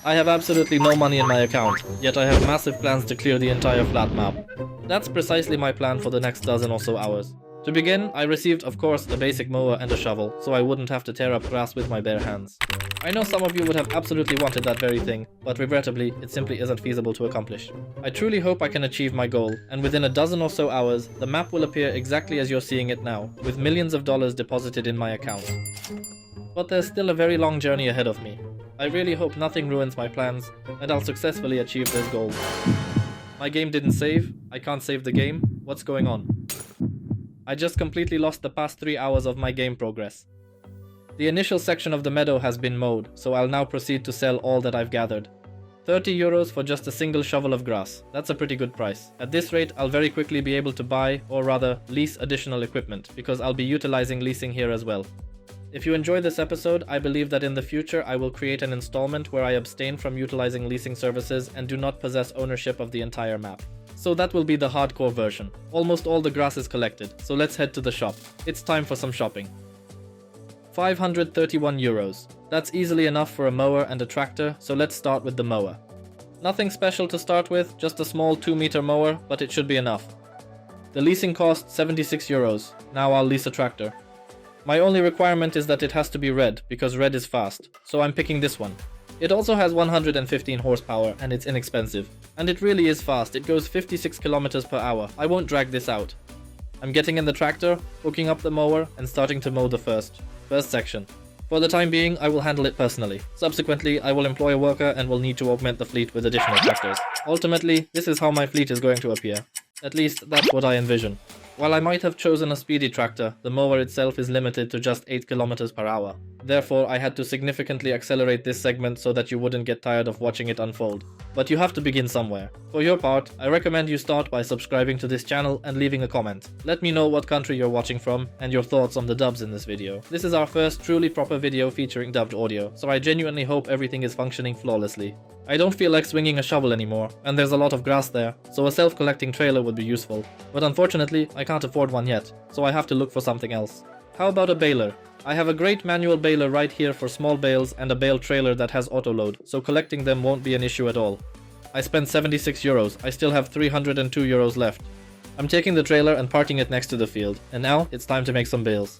I have absolutely no money in my account, yet I have massive plans to clear the entire flat map. That's precisely my plan for the next dozen or so hours. To begin, I received, of course, a basic mower and a shovel, so I wouldn't have to tear up grass with my bare hands. I know some of you would have absolutely wanted that very thing, but regrettably, it simply isn't feasible to accomplish. I truly hope I can achieve my goal, and within a dozen or so hours, the map will appear exactly as you're seeing it now, with millions of dollars deposited in my account. But there's still a very long journey ahead of me. I really hope nothing ruins my plans, and I'll successfully achieve those goals. My game didn't save. I can't save the game. What's going on? I just completely lost the past 3 hours of my game progress. The initial section of the meadow has been mowed, so I'll now proceed to sell all that I've gathered. 30 euros for just a single shovel of grass. That's a pretty good price. At this rate, I'll very quickly be able to buy, or rather, lease additional equipment, because I'll be utilizing leasing here as well. If you enjoy this episode, I believe that in the future I will create an installment where I abstain from utilizing leasing services and do not possess ownership of the entire map. So that will be the hardcore version. Almost all the grass is collected, so let's head to the shop. It's time for some shopping. 531 euros. That's easily enough for a mower and a tractor, so let's start with the mower. Nothing special to start with, just a small 2-meter mower, but it should be enough. The leasing costs 76 euros. Now I'll lease a tractor. My only requirement is that it has to be red, because red is fast, so I'm picking this one. It also has 115 horsepower and it's inexpensive. And it really is fast, it goes 56 kilometers per hour. I won't drag this out. I'm getting in the tractor, hooking up the mower, and starting to mow the first section. For the time being, I will handle it personally. Subsequently, I will employ a worker and will need to augment the fleet with additional tractors. Ultimately, this is how my fleet is going to appear. At least, that's what I envision. While I might have chosen a speedy tractor, the mower itself is limited to just 8 km per hour. Therefore, I had to significantly accelerate this segment so that you wouldn't get tired of watching it unfold. But you have to begin somewhere. For your part, I recommend you start by subscribing to this channel and leaving a comment. Let me know what country you're watching from and your thoughts on the dubs in this video. This is our first truly proper video featuring dubbed audio, so I genuinely hope everything is functioning flawlessly. I don't feel like swinging a shovel anymore, and there's a lot of grass there, so a self-collecting trailer would be useful. But unfortunately, I can't afford one yet, so I have to look for something else. How about a baler? I have a great manual baler right here for small bales and a bale trailer that has auto-load, so collecting them won't be an issue at all. I spent 76 euros, I still have 302 euros left. I'm taking the trailer and parking it next to the field, and now it's time to make some bales.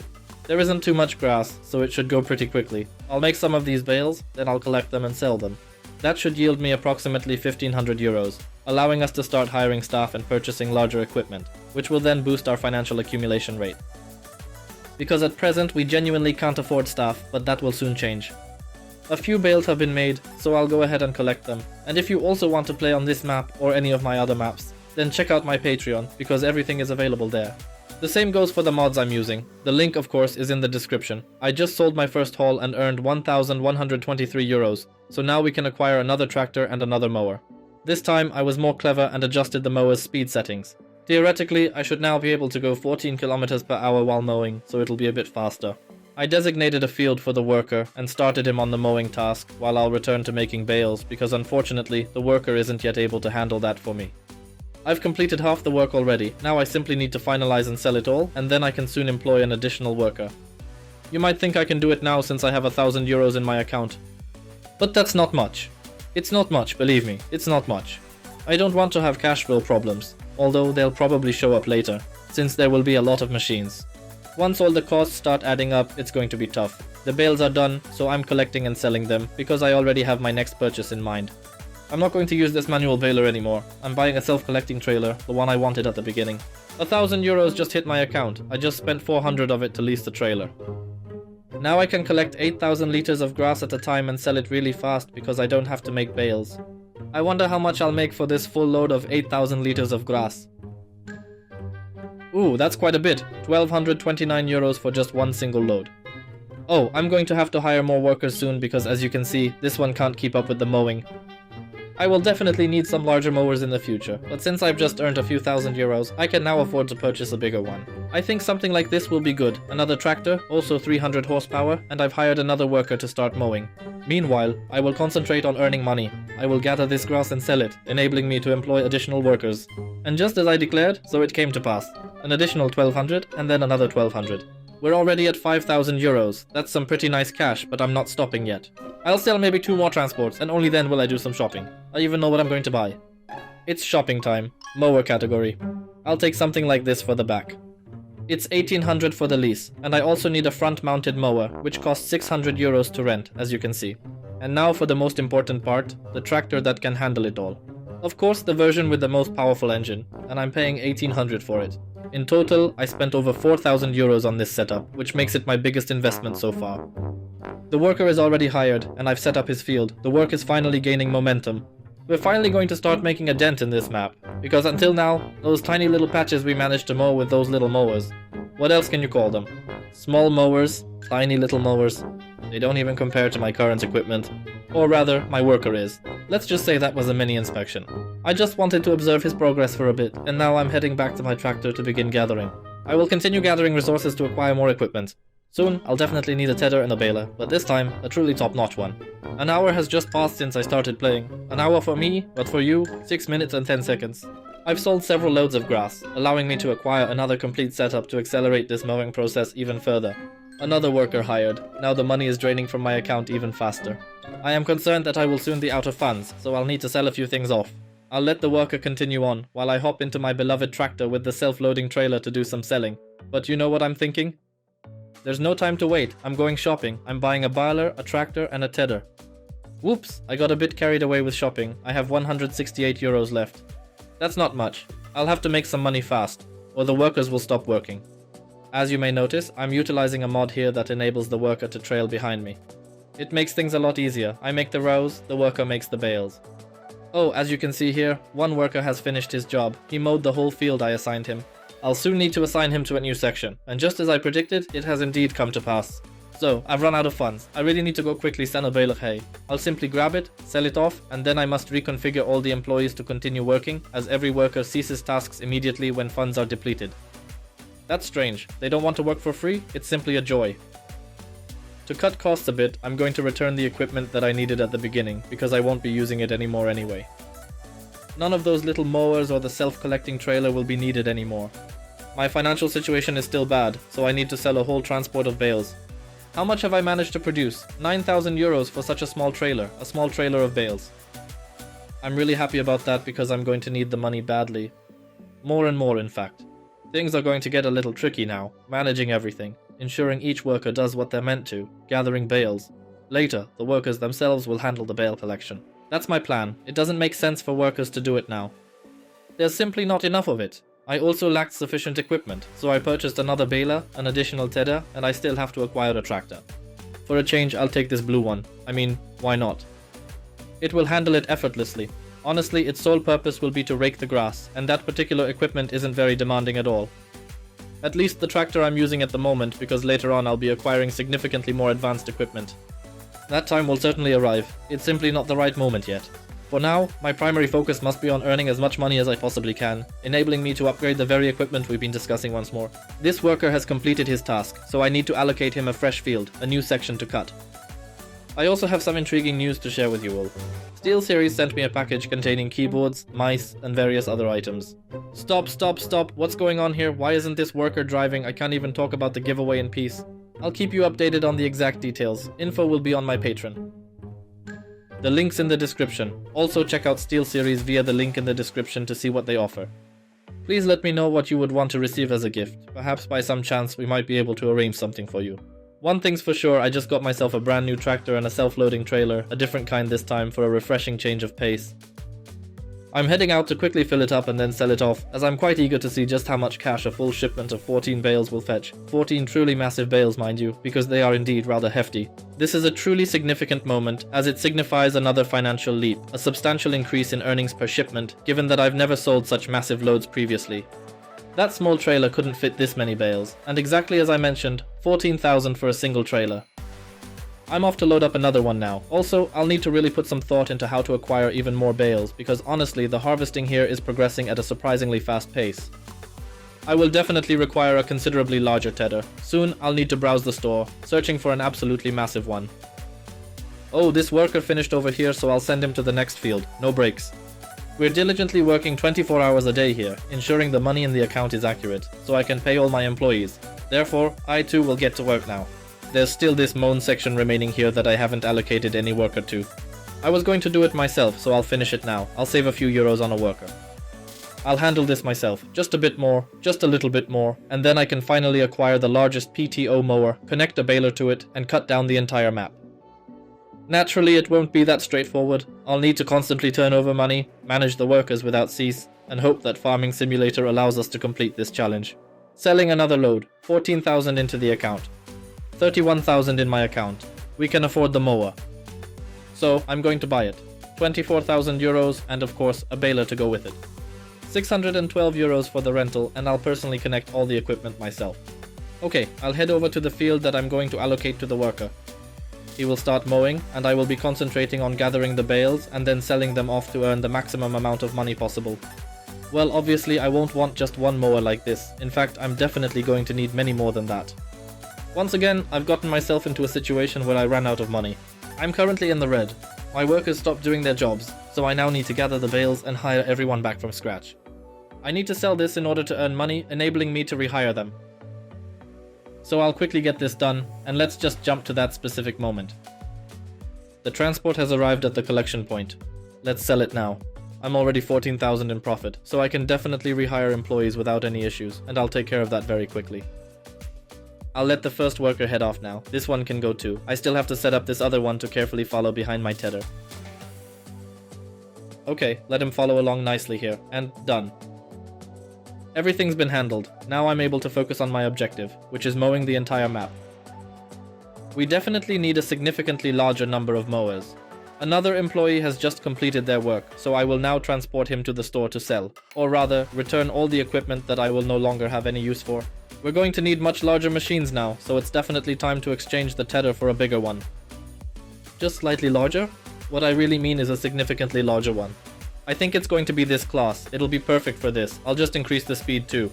There isn't too much grass, so it should go pretty quickly. I'll make some of these bales, then I'll collect them and sell them. That should yield me approximately 1500 euros, allowing us to start hiring staff and purchasing larger equipment, which will then boost our financial accumulation rate. Because at present we genuinely can't afford staff, but that will soon change. A few bales have been made, so I'll go ahead and collect them. And if you also want to play on this map or any of my other maps, then check out my Patreon, because everything is available there. The same goes for the mods I'm using. The link, of course, is in the description. I just sold my first haul and earned 1,123 euros, so now we can acquire another tractor and another mower. This time I was more clever and adjusted the mower's speed settings. Theoretically, I should now be able to go 14 km per hour while mowing, so it'll be a bit faster. I designated a field for the worker and started him on the mowing task while I'll return to making bales, because unfortunately the worker isn't yet able to handle that for me. I've completed half the work already, now I simply need to finalize and sell it all, and then I can soon employ an additional worker. You might think I can do it now since I have 1,000 euros in my account. But that's not much. It's not much, believe me, it's not much. I don't want to have cash flow problems, although they'll probably show up later, since there will be a lot of machines. Once all the costs start adding up, it's going to be tough. The bales are done, so I'm collecting and selling them, because I already have my next purchase in mind. I'm not going to use this manual baler anymore. I'm buying a self-collecting trailer, the one I wanted at the beginning. 1,000 euros just hit my account. I just spent 400 of it to lease the trailer. Now I can collect 8,000 liters of grass at a time and sell it really fast because I don't have to make bales. I wonder how much I'll make for this full load of 8,000 liters of grass. Ooh, that's quite a bit. 1,229 euros for just one single load. Oh, I'm going to have to hire more workers soon because, as you can see, this one can't keep up with the mowing. I will definitely need some larger mowers in the future, but since I've just earned a few thousand euros, I can now afford to purchase a bigger one. I think something like this will be good. Another tractor, also 300 horsepower, and I've hired another worker to start mowing. Meanwhile, I will concentrate on earning money. I will gather this grass and sell it, enabling me to employ additional workers. And just as I declared, so it came to pass. An additional 1,200 and then another 1,200. We're already at 5,000 euros. That's some pretty nice cash, but I'm not stopping yet. I'll sell maybe 2 more transports, and only then will I do some shopping. I even know what I'm going to buy. It's shopping time. Mower category. I'll take something like this for the back. It's 1,800 for the lease, and I also need a front-mounted mower, which costs 600 euros to rent, as you can see. And now for the most important part, the tractor that can handle it all. Of course, the version with the most powerful engine, and I'm paying 1,800 for it. In total, I spent over 4,000 euros on this setup, which makes it my biggest investment so far. The worker is already hired, and I've set up his field. The work is finally gaining momentum. We're finally going to start making a dent in this map, because until now, those tiny little patches we managed to mow with those little mowers. What else can you call them? Small mowers, tiny little mowers. They don't even compare to my current equipment. Or rather, my worker is. Let's just say that was a mini inspection. I just wanted to observe his progress for a bit, and now I'm heading back to my tractor to begin gathering. I will continue gathering resources to acquire more equipment. Soon, I'll definitely need a tedder and a baler, but this time, a truly top-notch one. An hour has just passed since I started playing. An hour for me, but for you, 6 minutes and 10 seconds. I've sold several loads of grass, allowing me to acquire another complete setup to accelerate this mowing process even further. Another worker hired. Now the money is draining from my account even faster. I am concerned that I will soon be out of funds, so I'll need to sell a few things off. I'll let the worker continue on, while I hop into my beloved tractor with the self-loading trailer to do some selling. But you know what I'm thinking? There's no time to wait. I'm going shopping. I'm buying a baler, a tractor, and a tedder. Whoops, I got a bit carried away with shopping. I have 168 euros left. That's not much. I'll have to make some money fast, or the workers will stop working. As you may notice, I'm utilizing a mod here that enables the worker to trail behind me. It makes things a lot easier. I make the rows, the worker makes the bales. Oh, as you can see here, one worker has finished his job. He mowed the whole field I assigned him. I'll soon need to assign him to a new section, and just as I predicted, it has indeed come to pass. So, I've run out of funds. I really need to go quickly sell a bale of hay. I'll simply grab it, sell it off, and then I must reconfigure all the employees to continue working, as every worker ceases tasks immediately when funds are depleted. That's strange. They don't want to work for free? It's simply a joy. To cut costs a bit, I'm going to return the equipment that I needed at the beginning, because I won't be using it anymore anyway. None of those little mowers or the self-collecting trailer will be needed anymore. My financial situation is still bad, so I need to sell a whole transport of bales. How much have I managed to produce? 9,000 euros for such a small trailer of bales. I'm really happy about that because I'm going to need the money badly. More and more, in fact. Things are going to get a little tricky now, managing everything, ensuring each worker does what they're meant to, gathering bales. Later, the workers themselves will handle the bale collection. That's my plan. It doesn't make sense for workers to do it now. There's simply not enough of it. I also lacked sufficient equipment, so I purchased another baler, an additional tedder, and I still have to acquire a tractor. For a change, I'll take this blue one. I mean, why not? It will handle it effortlessly. Honestly, its sole purpose will be to rake the grass, and that particular equipment isn't very demanding at all. At least the tractor I'm using at the moment, because later on I'll be acquiring significantly more advanced equipment. That time will certainly arrive. It's simply not the right moment yet. For now, my primary focus must be on earning as much money as I possibly can, enabling me to upgrade the very equipment we've been discussing once more. This worker has completed his task, so I need to allocate him a fresh field, a new section to cut. I also have some intriguing news to share with you all. SteelSeries sent me a package containing keyboards, mice, and various other items. Stop, what's going on here? Why isn't this worker driving? I can't even talk about the giveaway in peace. I'll keep you updated on the exact details. Info will be on my Patreon. The link's in the description. Also check out SteelSeries via the link in the description to see what they offer. Please let me know what you would want to receive as a gift. Perhaps by some chance we might be able to arrange something for you. One thing's for sure, I just got myself a brand new tractor and a self-loading trailer, a different kind this time for a refreshing change of pace. I'm heading out to quickly fill it up and then sell it off, as I'm quite eager to see just how much cash a full shipment of 14 bales will fetch. 14 truly massive bales, mind you, because they are indeed rather hefty. This is a truly significant moment, as it signifies another financial leap, a substantial increase in earnings per shipment, given that I've never sold such massive loads previously. That small trailer couldn't fit this many bales, and exactly as I mentioned, 14,000 for a single trailer. I'm off to load up another one now. Also, I'll need to really put some thought into how to acquire even more bales, because honestly, the harvesting here is progressing at a surprisingly fast pace. I will definitely require a considerably larger tedder. Soon, I'll need to browse the store, searching for an absolutely massive one. Oh, this worker finished over here, so I'll send him to the next field. No breaks. We're diligently working 24 hours a day here, ensuring the money in the account is accurate, so I can pay all my employees. Therefore, I too will get to work now. There's still this moan section remaining here that I haven't allocated any worker to. I was going to do it myself, so I'll finish it now. I'll save a few euros on a worker. I'll handle this myself, just a bit more, just a little bit more, and then I can finally acquire the largest PTO mower, connect a baler to it, and cut down the entire map. Naturally, it won't be that straightforward. I'll need to constantly turn over money, manage the workers without cease, and hope that Farming Simulator allows us to complete this challenge. Selling another load, 14,000 into the account. 31,000 in my account. We can afford the mower. So, I'm going to buy it. 24,000 euros, and of course, a baler to go with it. 612 euros for the rental, and I'll personally connect all the equipment myself. Okay, I'll head over to the field that I'm going to allocate to the worker. He will start mowing, and I will be concentrating on gathering the bales and then selling them off to earn the maximum amount of money possible. Well, obviously I won't want just one mower like this. In fact, I'm definitely going to need many more than that. Once again, I've gotten myself into a situation where I ran out of money. I'm currently in the red. My workers stopped doing their jobs, so I now need to gather the bales and hire everyone back from scratch. I need to sell this in order to earn money, enabling me to rehire them. So I'll quickly get this done, and let's just jump to that specific moment. The transport has arrived at the collection point. Let's sell it now. I'm already 14,000 in profit, so I can definitely rehire employees without any issues, and I'll take care of that very quickly. I'll let the first worker head off now. This one can go too. I still have to set up this other one to carefully follow behind my tether. Okay, let him follow along nicely here, and done. Everything's been handled. Now I'm able to focus on my objective, which is mowing the entire map. We definitely need a significantly larger number of mowers. Another employee has just completed their work, so I will now transport him to the store to sell, or rather, return all the equipment that I will no longer have any use for. We're going to need much larger machines now, so it's definitely time to exchange the tether for a bigger one. Just slightly larger? What I really mean is a significantly larger one. I think it's going to be this class. It'll be perfect for this. I'll just increase the speed too.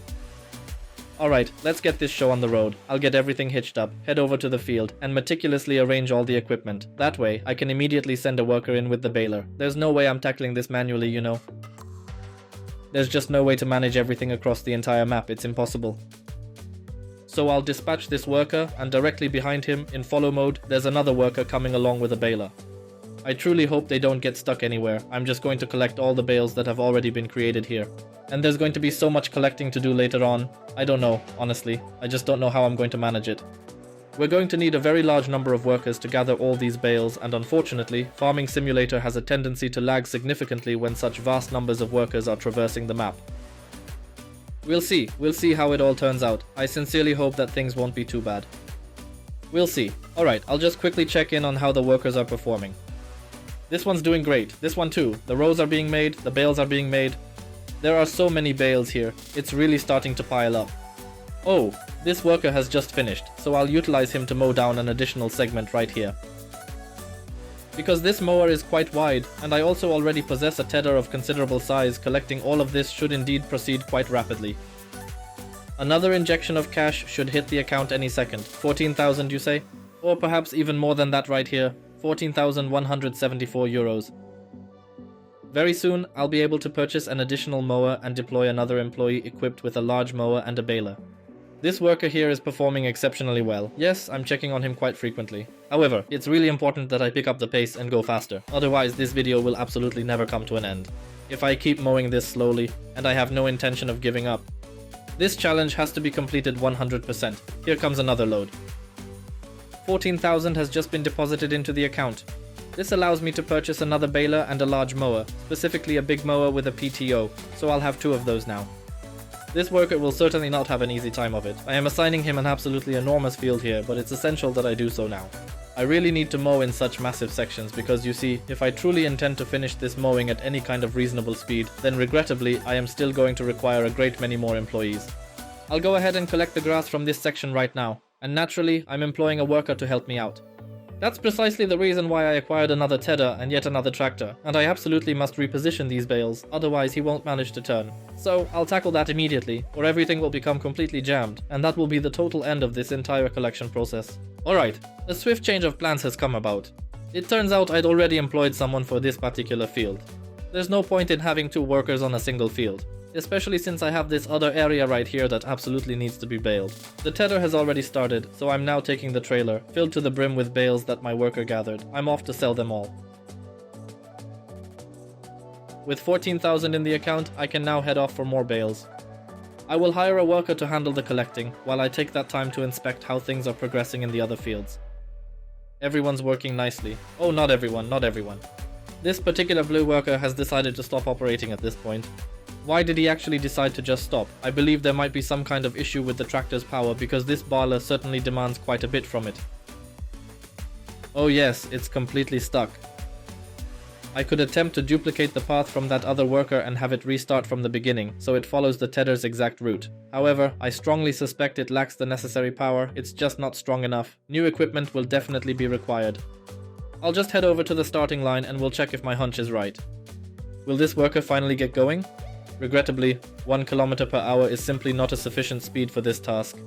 Alright, let's get this show on the road. I'll get everything hitched up, head over to the field, and meticulously arrange all the equipment. That way, I can immediately send a worker in with the baler. There's no way I'm tackling this manually, you know. There's just no way to manage everything across the entire map. It's impossible. So I'll dispatch this worker, and directly behind him, in follow mode, there's another worker coming along with a baler. I truly hope they don't get stuck anywhere. I'm just going to collect all the bales that have already been created here. And there's going to be so much collecting to do later on. I don't know, honestly. I just don't know how I'm going to manage it. We're going to need a very large number of workers to gather all these bales, and unfortunately, Farming Simulator has a tendency to lag significantly when such vast numbers of workers are traversing the map. We'll see how it all turns out. I sincerely hope that things won't be too bad. We'll see. Alright, I'll just quickly check in on how the workers are performing. This one's doing great. This one too. The rows are being made, the bales are being made. There are so many bales here. It's really starting to pile up. Oh, this worker has just finished, so I'll utilize him to mow down an additional segment right here. Because this mower is quite wide, and I also already possess a tether of considerable size, collecting all of this should indeed proceed quite rapidly. Another injection of cash should hit the account any second. 14,000 you say? Or perhaps even more than that right here. 14,174 euros. Very soon, I'll be able to purchase an additional mower and deploy another employee equipped with a large mower and a baler. This worker here is performing exceptionally well. Yes, I'm checking on him quite frequently. However, it's really important that I pick up the pace and go faster. Otherwise, this video will absolutely never come to an end. If I keep mowing this slowly, and I have no intention of giving up. This challenge has to be completed 100%. Here comes another load. 14,000 has just been deposited into the account. This allows me to purchase another baler and a large mower, specifically a big mower with a PTO, so I'll have two of those now. This worker will certainly not have an easy time of it. I am assigning him an absolutely enormous field here, but it's essential that I do so now. I really need to mow in such massive sections because you see, if I truly intend to finish this mowing at any kind of reasonable speed, then regrettably I am still going to require a great many more employees. I'll go ahead and collect the grass from this section right now. And naturally, I'm employing a worker to help me out. That's precisely the reason why I acquired another tether and yet another tractor, and I absolutely must reposition these bales, otherwise he won't manage to turn. So, I'll tackle that immediately, or everything will become completely jammed, and that will be the total end of this entire collection process. Alright, a swift change of plans has come about. It turns out I'd already employed someone for this particular field. There's no point in having two workers on a single field. especially since I have this other area right here that absolutely needs to be baled. The tether has already started, so I'm now taking the trailer, filled to the brim with bales that my worker gathered. I'm off to sell them all. With 14,000 in the account, I can now head off for more bales. I will hire a worker to handle the collecting, while I take that time to inspect how things are progressing in the other fields. Everyone's working nicely. Oh, not everyone. This particular blue worker has decided to stop operating at this point. Why did he actually decide to just stop? I believe there might be some kind of issue with the tractor's power because this baler certainly demands quite a bit from it. Oh yes, it's completely stuck. I could attempt to duplicate the path from that other worker and have it restart from the beginning, so it follows the tether's exact route. However, I strongly suspect it lacks the necessary power, it's just not strong enough. New equipment will definitely be required. I'll just head over to the starting line and we'll check if my hunch is right. Will this worker finally get going? Regrettably, 1 km/h is simply not a sufficient speed for this task.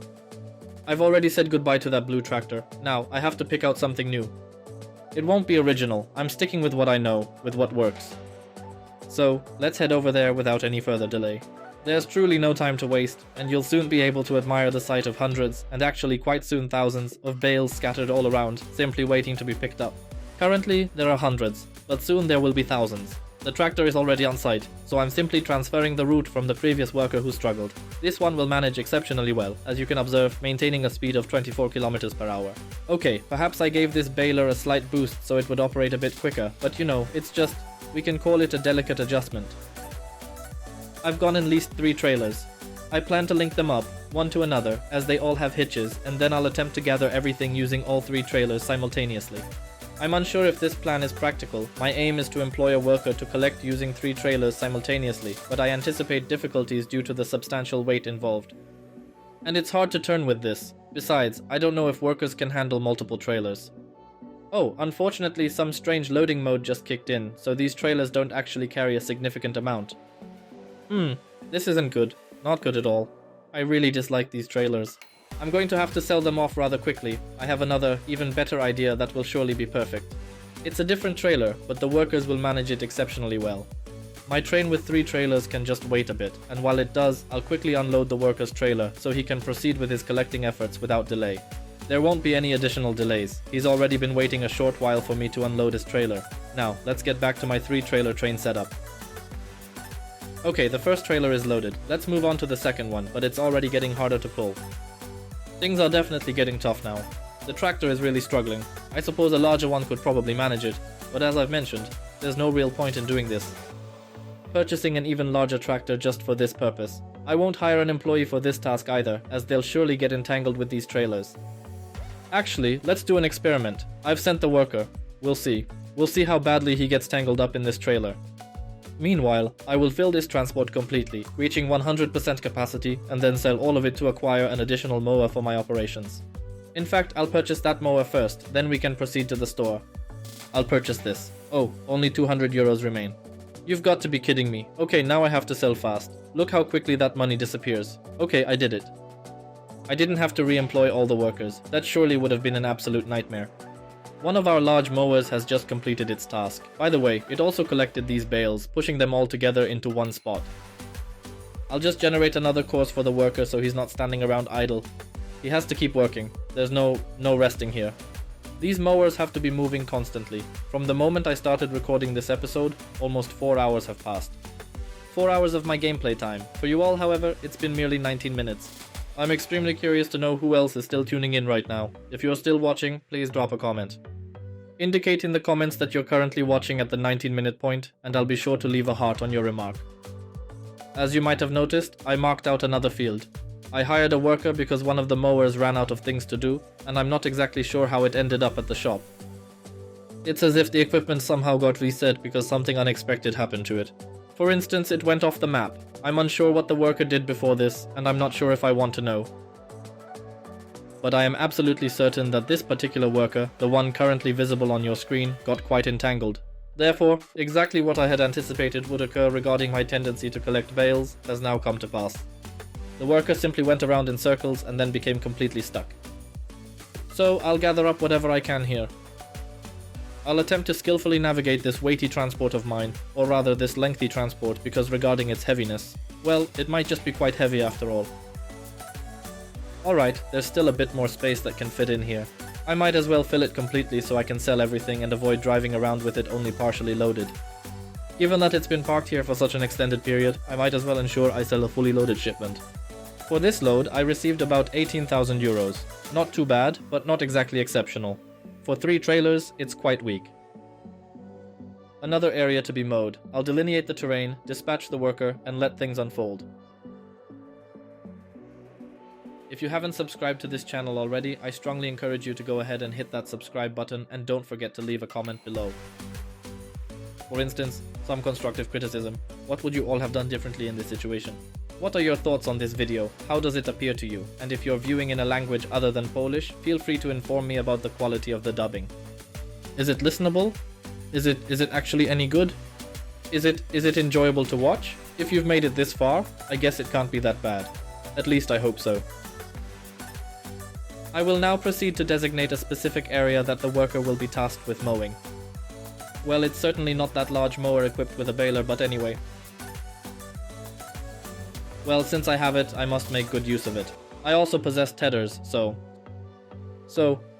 I've already said goodbye to that blue tractor. Now, I have to pick out something new. It won't be original, I'm sticking with what I know, with what works. So, let's head over there without any further delay. There's truly no time to waste, and you'll soon be able to admire the sight of hundreds, and actually quite soon thousands, of bales scattered all around, simply waiting to be picked up. Currently, there are hundreds, but soon there will be thousands. The tractor is already on site, so I'm simply transferring the route from the previous worker who struggled. This one will manage exceptionally well, as you can observe, maintaining a speed of 24 km/h. Okay, perhaps I gave this baler a slight boost so it would operate a bit quicker, but you know, it's just, we can call it a delicate adjustment. I've gone and leased 3 trailers. I plan to link them up, one to another, as they all have hitches, and then I'll attempt to gather everything using all 3 trailers simultaneously. I'm unsure if this plan is practical. My aim is to employ a worker to collect using 3 trailers simultaneously, but I anticipate difficulties due to the substantial weight involved. And it's hard to turn with this. Besides, I don't know if workers can handle multiple trailers. Oh, unfortunately some strange loading mode just kicked in, so these trailers don't actually carry a significant amount. This isn't good. Not good at all. I really dislike these trailers. I'm going to have to sell them off rather quickly. I have another, even better idea that will surely be perfect. It's a different trailer, but the workers will manage it exceptionally well. My train with 3 trailers can just wait a bit, and while it does, I'll quickly unload the worker's trailer so he can proceed with his collecting efforts without delay. There won't be any additional delays. He's already been waiting a short while for me to unload his trailer. Now, let's get back to my 3 trailer train setup. Okay, the first trailer is loaded. Let's move on to the second one, but it's already getting harder to pull. Things are definitely getting tough now. The tractor is really struggling. I suppose a larger one could probably manage it, but as I've mentioned, there's no real point in doing this. Purchasing an even larger tractor just for this purpose. I won't hire an employee for this task either, as they'll surely get entangled with these trailers. Actually, let's do an experiment. I've sent the worker. We'll see. We'll see how badly he gets tangled up in this trailer. Meanwhile, I will fill this transport completely, reaching 100% capacity, and then sell all of it to acquire an additional mower for my operations. In fact, I'll purchase that mower first, then we can proceed to the store. I'll purchase this. Oh, only 200 euros remain. You've got to be kidding me. Okay, now I have to sell fast. Look how quickly that money disappears. Okay, I did it. I didn't have to re-employ all the workers. That surely would have been an absolute nightmare. One of our large mowers has just completed its task. By the way, it also collected these bales, pushing them all together into one spot. I'll just generate another course for the worker so he's not standing around idle. He has to keep working. There's no resting here. These mowers have to be moving constantly. From the moment I started recording this episode, almost 4 hours have passed. 4 hours of my gameplay time. For you all, however, it's been merely 19 minutes. I'm extremely curious to know who else is still tuning in right now. If you're still watching, please drop a comment. Indicate in the comments that you're currently watching at the 19-minute point, and I'll be sure to leave a heart on your remark. As you might have noticed, I marked out another field. I hired a worker because one of the mowers ran out of things to do, and I'm not exactly sure how it ended up at the shop. It's as if the equipment somehow got reset because something unexpected happened to it. For instance, it went off the map. I'm unsure what the worker did before this, and I'm not sure if I want to know. But I am absolutely certain that this particular worker, the one currently visible on your screen, got quite entangled. Therefore, exactly what I had anticipated would occur regarding my tendency to collect bales has now come to pass. The worker simply went around in circles and then became completely stuck. So I'll gather up whatever I can here. I'll attempt to skillfully navigate this weighty transport of mine, or rather this lengthy transport, because regarding its heaviness, well, it might just be quite heavy after all. Alright, there's still a bit more space that can fit in here. I might as well fill it completely so I can sell everything and avoid driving around with it only partially loaded. Given that it's been parked here for such an extended period, I might as well ensure I sell a fully loaded shipment. For this load, I received about 18,000 euros. Not too bad, but not exactly exceptional. For 3 trailers, it's quite weak. Another area to be mowed. I'll delineate the terrain, dispatch the worker, and let things unfold. If you haven't subscribed to this channel already, I strongly encourage you to go ahead and hit that subscribe button, and don't forget to leave a comment below. For instance, some constructive criticism. What would you all have done differently in this situation? What are your thoughts on this video? How does it appear to you? And if you're viewing in a language other than Polish, feel free to inform me about the quality of the dubbing. Is it listenable? Is it actually any good? Is it enjoyable to watch? If you've made it this far, I guess it can't be that bad. At least I hope so. I will now proceed to designate a specific area that the worker will be tasked with mowing. Well, it's certainly not that large mower equipped with a baler, but anyway. Well, since I have it, I must make good use of it. I also possess tedders, so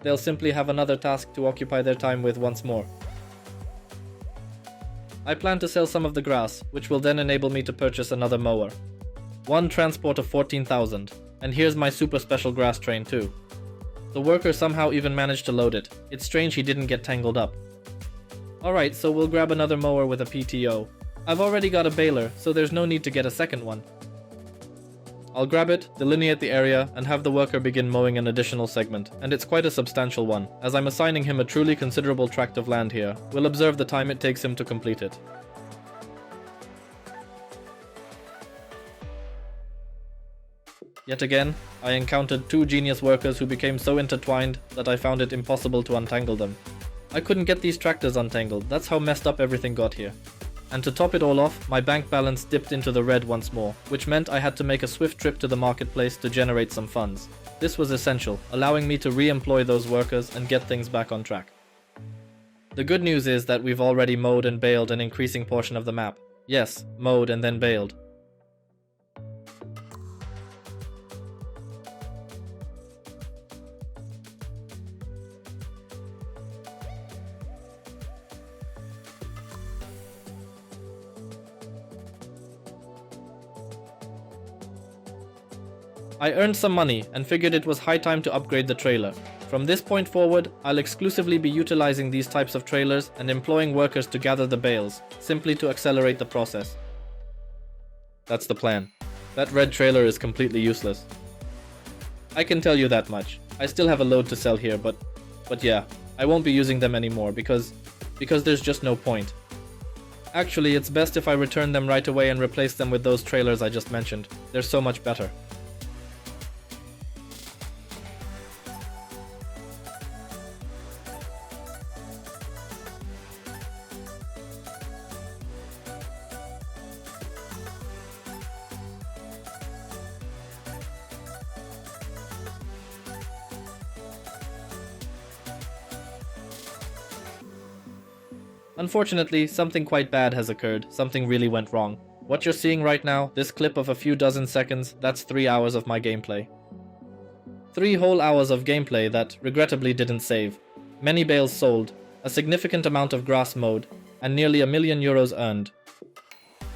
they'll simply have another task to occupy their time with once more. I plan to sell some of the grass, which will then enable me to purchase another mower. One transport of 14,000, and here's my super special grass train too. The worker somehow even managed to load it. It's strange he didn't get tangled up. Alright, so we'll grab another mower with a PTO. I've already got a baler, so there's no need to get a second one. I'll grab it, delineate the area, and have the worker begin mowing an additional segment, and it's quite a substantial one, as I'm assigning him a truly considerable tract of land here. We'll observe the time it takes him to complete it. Yet again, I encountered 2 genius workers who became so intertwined that I found it impossible to untangle them. I couldn't get these tractors untangled, that's how messed up everything got here. And to top it all off, my bank balance dipped into the red once more, which meant I had to make a swift trip to the marketplace to generate some funds. This was essential, allowing me to re-employ those workers and get things back on track. The good news is that we've already mowed and baled an increasing portion of the map. Yes, mowed and then baled. I earned some money and figured it was high time to upgrade the trailer. From this point forward, I'll exclusively be utilizing these types of trailers and employing workers to gather the bales, simply to accelerate the process. That's the plan. That red trailer is completely useless. I can tell you that much. I still have a load to sell here, but yeah, I won't be using them anymore because there's just no point. Actually, it's best if I return them right away and replace them with those trailers I just mentioned. They're so much better. Unfortunately, something quite bad has occurred. Something really went wrong. What you're seeing right now, this clip of a few dozen seconds, that's 3 hours of my gameplay. 3 whole hours of gameplay that, regrettably, didn't save. Many bales sold, a significant amount of grass mowed, and nearly €1 million earned.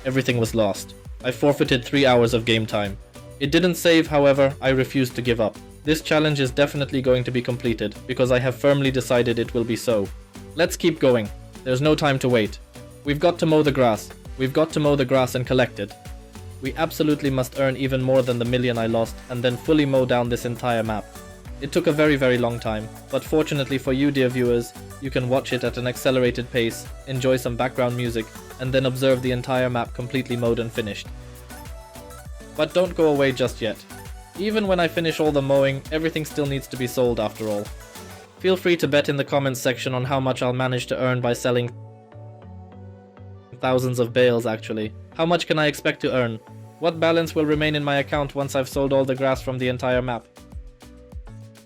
Everything was lost. I forfeited 3 hours of game time. It didn't save, however, I refused to give up. This challenge is definitely going to be completed, because I have firmly decided it will be so. Let's keep going. There's no time to wait. We've got to mow the grass. We've got to mow the grass and collect it. We absolutely must earn even more than the million I lost and then fully mow down this entire map. It took a very long time, but fortunately for you, dear viewers, you can watch it at an accelerated pace, enjoy some background music, and then observe the entire map completely mowed and finished. But don't go away just yet. Even when I finish all the mowing, everything still needs to be sold after all. Feel free to bet in the comments section on how much I'll manage to earn by selling thousands of bales actually. How much can I expect to earn? What balance will remain in my account once I've sold all the grass from the entire map?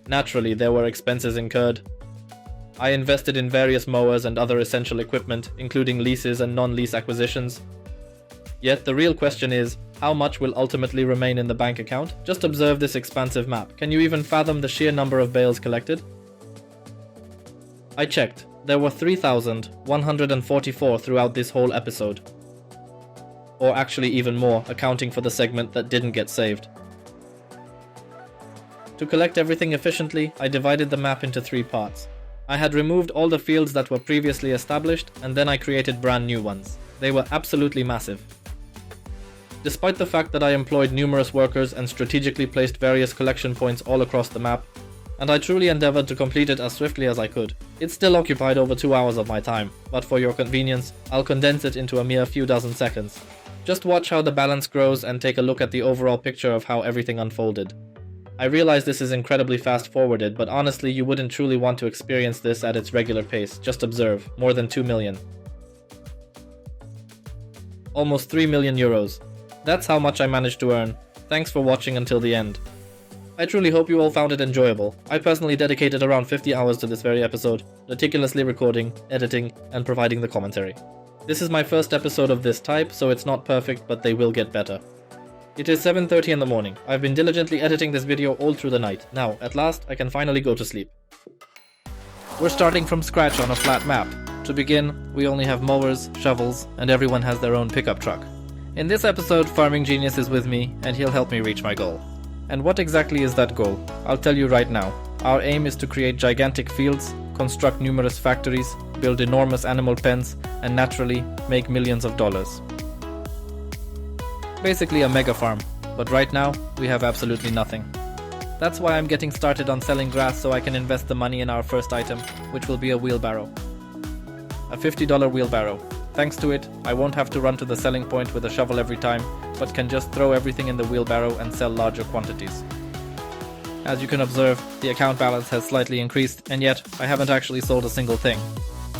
Naturally, there were expenses incurred. I invested in various mowers and other essential equipment, including leases and non-lease acquisitions. Yet the real question is, how much will ultimately remain in the bank account? Just observe this expansive map. Can you even fathom the sheer number of bales collected? I checked. There were 3,144 throughout this whole episode. Or actually even more, accounting for the segment that didn't get saved. To collect everything efficiently, I divided the map into 3 parts. I had removed all the fields that were previously established, and then I created brand new ones. They were absolutely massive. Despite the fact that I employed numerous workers and strategically placed various collection points all across the map, and I truly endeavored to complete it as swiftly as I could, it still occupied over 2 hours of my time, but for your convenience, I'll condense it into a mere few dozen seconds. Just watch how the balance grows and take a look at the overall picture of how everything unfolded. I realize this is incredibly fast forwarded, but honestly you wouldn't truly want to experience this at its regular pace. Just observe, more than 2 million. Almost 3 million euros. That's how much I managed to earn. Thanks for watching until the end. I truly hope you all found it enjoyable. I personally dedicated around 50 hours to this very episode, meticulously recording, editing, and providing the commentary. This is my first episode of this type, so it's not perfect, but they will get better. It is 7:30 in the morning. I've been diligently editing this video all through the night. Now, at last, I can finally go to sleep. We're starting from scratch on a flat map. To begin, we only have mowers, shovels, and everyone has their own pickup truck. In this episode, Farming Genius is with me, and he'll help me reach my goal. And what exactly is that goal? I'll tell you right now. Our aim is to create gigantic fields, construct numerous factories, build enormous animal pens, and naturally, make millions of dollars. Basically a mega farm, but right now, we have absolutely nothing. That's why I'm getting started on selling grass so I can invest the money in our first item, which will be a wheelbarrow. A $50 wheelbarrow. Thanks to it, I won't have to run to the selling point with a shovel every time, but can just throw everything in the wheelbarrow and sell larger quantities. As you can observe, the account balance has slightly increased, and yet, I haven't actually sold a single thing.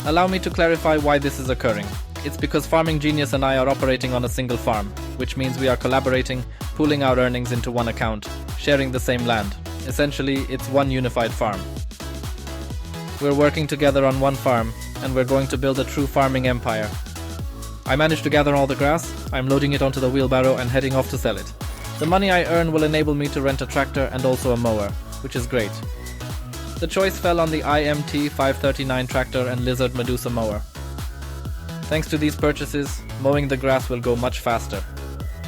Allow me to clarify why this is occurring. It's because Farming Genius and I are operating on a single farm, which means we are collaborating, pooling our earnings into one account, sharing the same land. Essentially, it's one unified farm. We're working together on one farm, and we're going to build a true farming empire. I managed to gather all the grass, I'm loading it onto the wheelbarrow and heading off to sell it. The money I earn will enable me to rent a tractor and also a mower, which is great. The choice fell on the IMT 539 tractor and Lizard Medusa mower. Thanks to these purchases, mowing the grass will go much faster.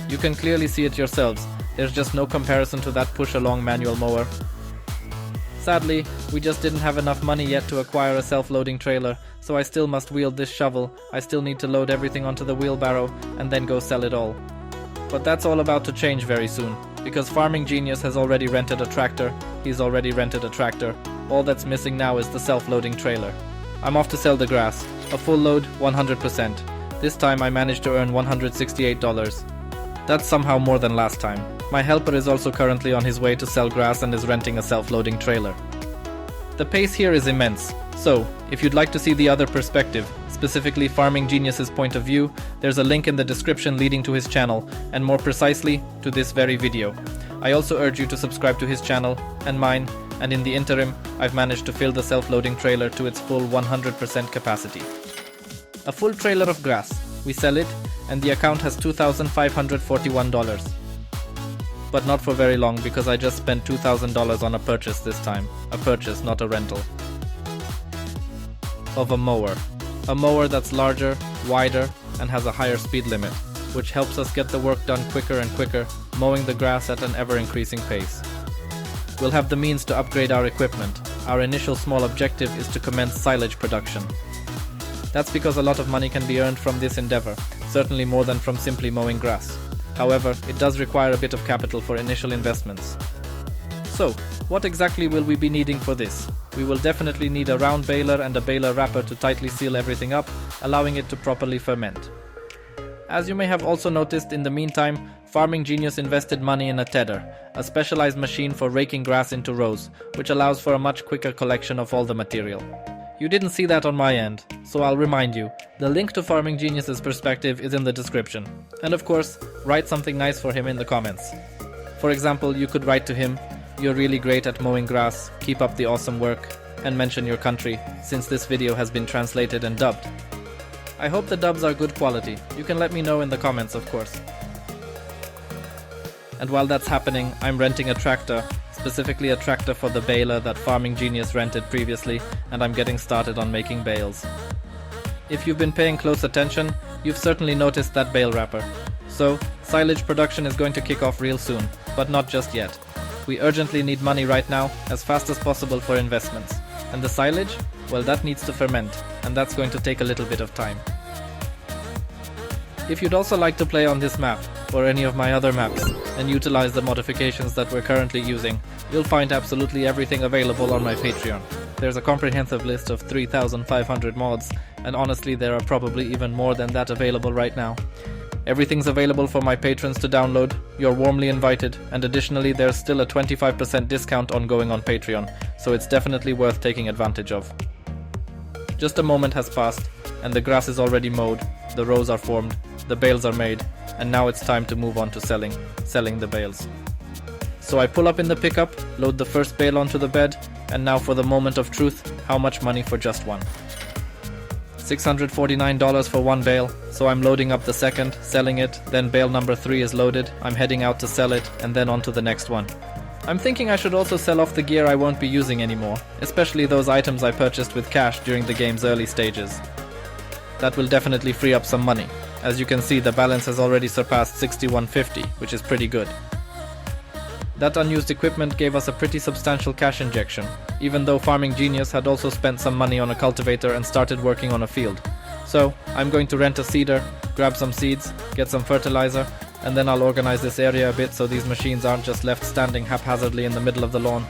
You can clearly see it yourselves, there's just no comparison to that push-along manual mower. Sadly, we just didn't have enough money yet to acquire a self-loading trailer, so I still must wield this shovel. I still need to load everything onto the wheelbarrow and then go sell it all. But that's all about to change very soon, because Farming Genius has already rented a tractor, he's already rented a tractor. All that's missing now is the self-loading trailer. I'm off to sell the grass. A full load, 100%. This time I managed to earn $168. That's somehow more than last time. My helper is also currently on his way to sell grass and is renting a self-loading trailer. The pace here is immense, so if you'd like to see the other perspective, specifically Farming Genius's point of view, there's a link in the description leading to his channel, and more precisely, to this very video. I also urge you to subscribe to his channel, and mine, and in the interim, I've managed to fill the self-loading trailer to its full 100% capacity. A full trailer of grass. We sell it, and the account has $2,541. But not for very long, because I just spent $2,000 on a purchase this time. A purchase, not a rental. Of a mower. A mower that's larger, wider, and has a higher speed limit, which helps us get the work done quicker and quicker, mowing the grass at an ever-increasing pace. We'll have the means to upgrade our equipment. Our initial small objective is to commence silage production. That's because a lot of money can be earned from this endeavor, certainly more than from simply mowing grass. However, it does require a bit of capital for initial investments. So, what exactly will we be needing for this? We will definitely need a round baler and a baler wrapper to tightly seal everything up, allowing it to properly ferment. As you may have also noticed, in the meantime, Farming Genius invested money in a tedder, a specialized machine for raking grass into rows, which allows for a much quicker collection of all the material. You didn't see that on my end, so I'll remind you, the link to Farming Genius's perspective is in the description. And of course, write something nice for him in the comments. For example, you could write to him, "You're really great at mowing grass, keep up the awesome work," and mention your country, since this video has been translated and dubbed. I hope the dubs are good quality. You can let me know in the comments, of course. And while that's happening, I'm renting a tractor, specifically a tractor for the baler that Farming Genius rented previously, and I'm getting started on making bales. If you've been paying close attention, you've certainly noticed that bale wrapper. So, silage production is going to kick off real soon, but not just yet. We urgently need money right now, as fast as possible for investments. And the silage? Well, that needs to ferment, and that's going to take a little bit of time. If you'd also like to play on this map, or any of my other maps, and utilize the modifications that we're currently using, you'll find absolutely everything available on my Patreon. There's a comprehensive list of 3,500 mods, and honestly there are probably even more than that available right now. Everything's available for my patrons to download, you're warmly invited, and additionally there's still a 25% discount ongoing on Patreon, so it's definitely worth taking advantage of. Just a moment has passed, and the grass is already mowed, the rows are formed, the bales are made, and now it's time to move on to selling the bales. So I pull up in the pickup, load the first bale onto the bed, and now for the moment of truth, how much money for just one? $649 for one bale, so I'm loading up the second, selling it, then bale number 3 is loaded, I'm heading out to sell it, and then on to the next one. I'm thinking I should also sell off the gear I won't be using anymore, especially those items I purchased with cash during the game's early stages. That will definitely free up some money. As you can see, the balance has already surpassed $61.50, which is pretty good. That unused equipment gave us a pretty substantial cash injection, even though Farming Genius had also spent some money on a cultivator and started working on a field. So, I'm going to rent a seeder, grab some seeds, get some fertilizer, and then I'll organize this area a bit so these machines aren't just left standing haphazardly in the middle of the lawn.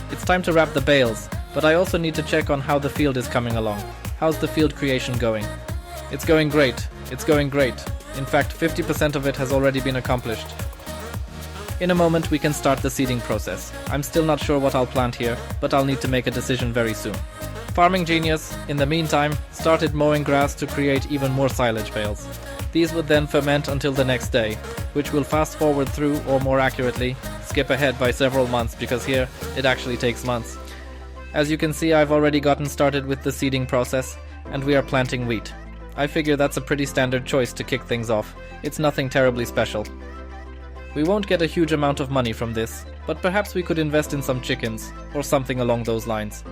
It's time to wrap the bales, but I also need to check on how the field is coming along. How's the field creation going? It's going great. It's going great. In fact, 50% of it has already been accomplished. In a moment we can start the seeding process. I'm still not sure what I'll plant here, but I'll need to make a decision very soon. Farming Genius, in the meantime, started mowing grass to create even more silage bales. These would then ferment until the next day, which will fast forward through, or more accurately, skip ahead by several months, because here it actually takes months. As you can see, I've already gotten started with the seeding process, and we are planting wheat. I figure that's a pretty standard choice to kick things off. It's nothing terribly special. We won't get a huge amount of money from this, but perhaps we could invest in some chickens, or something along those lines.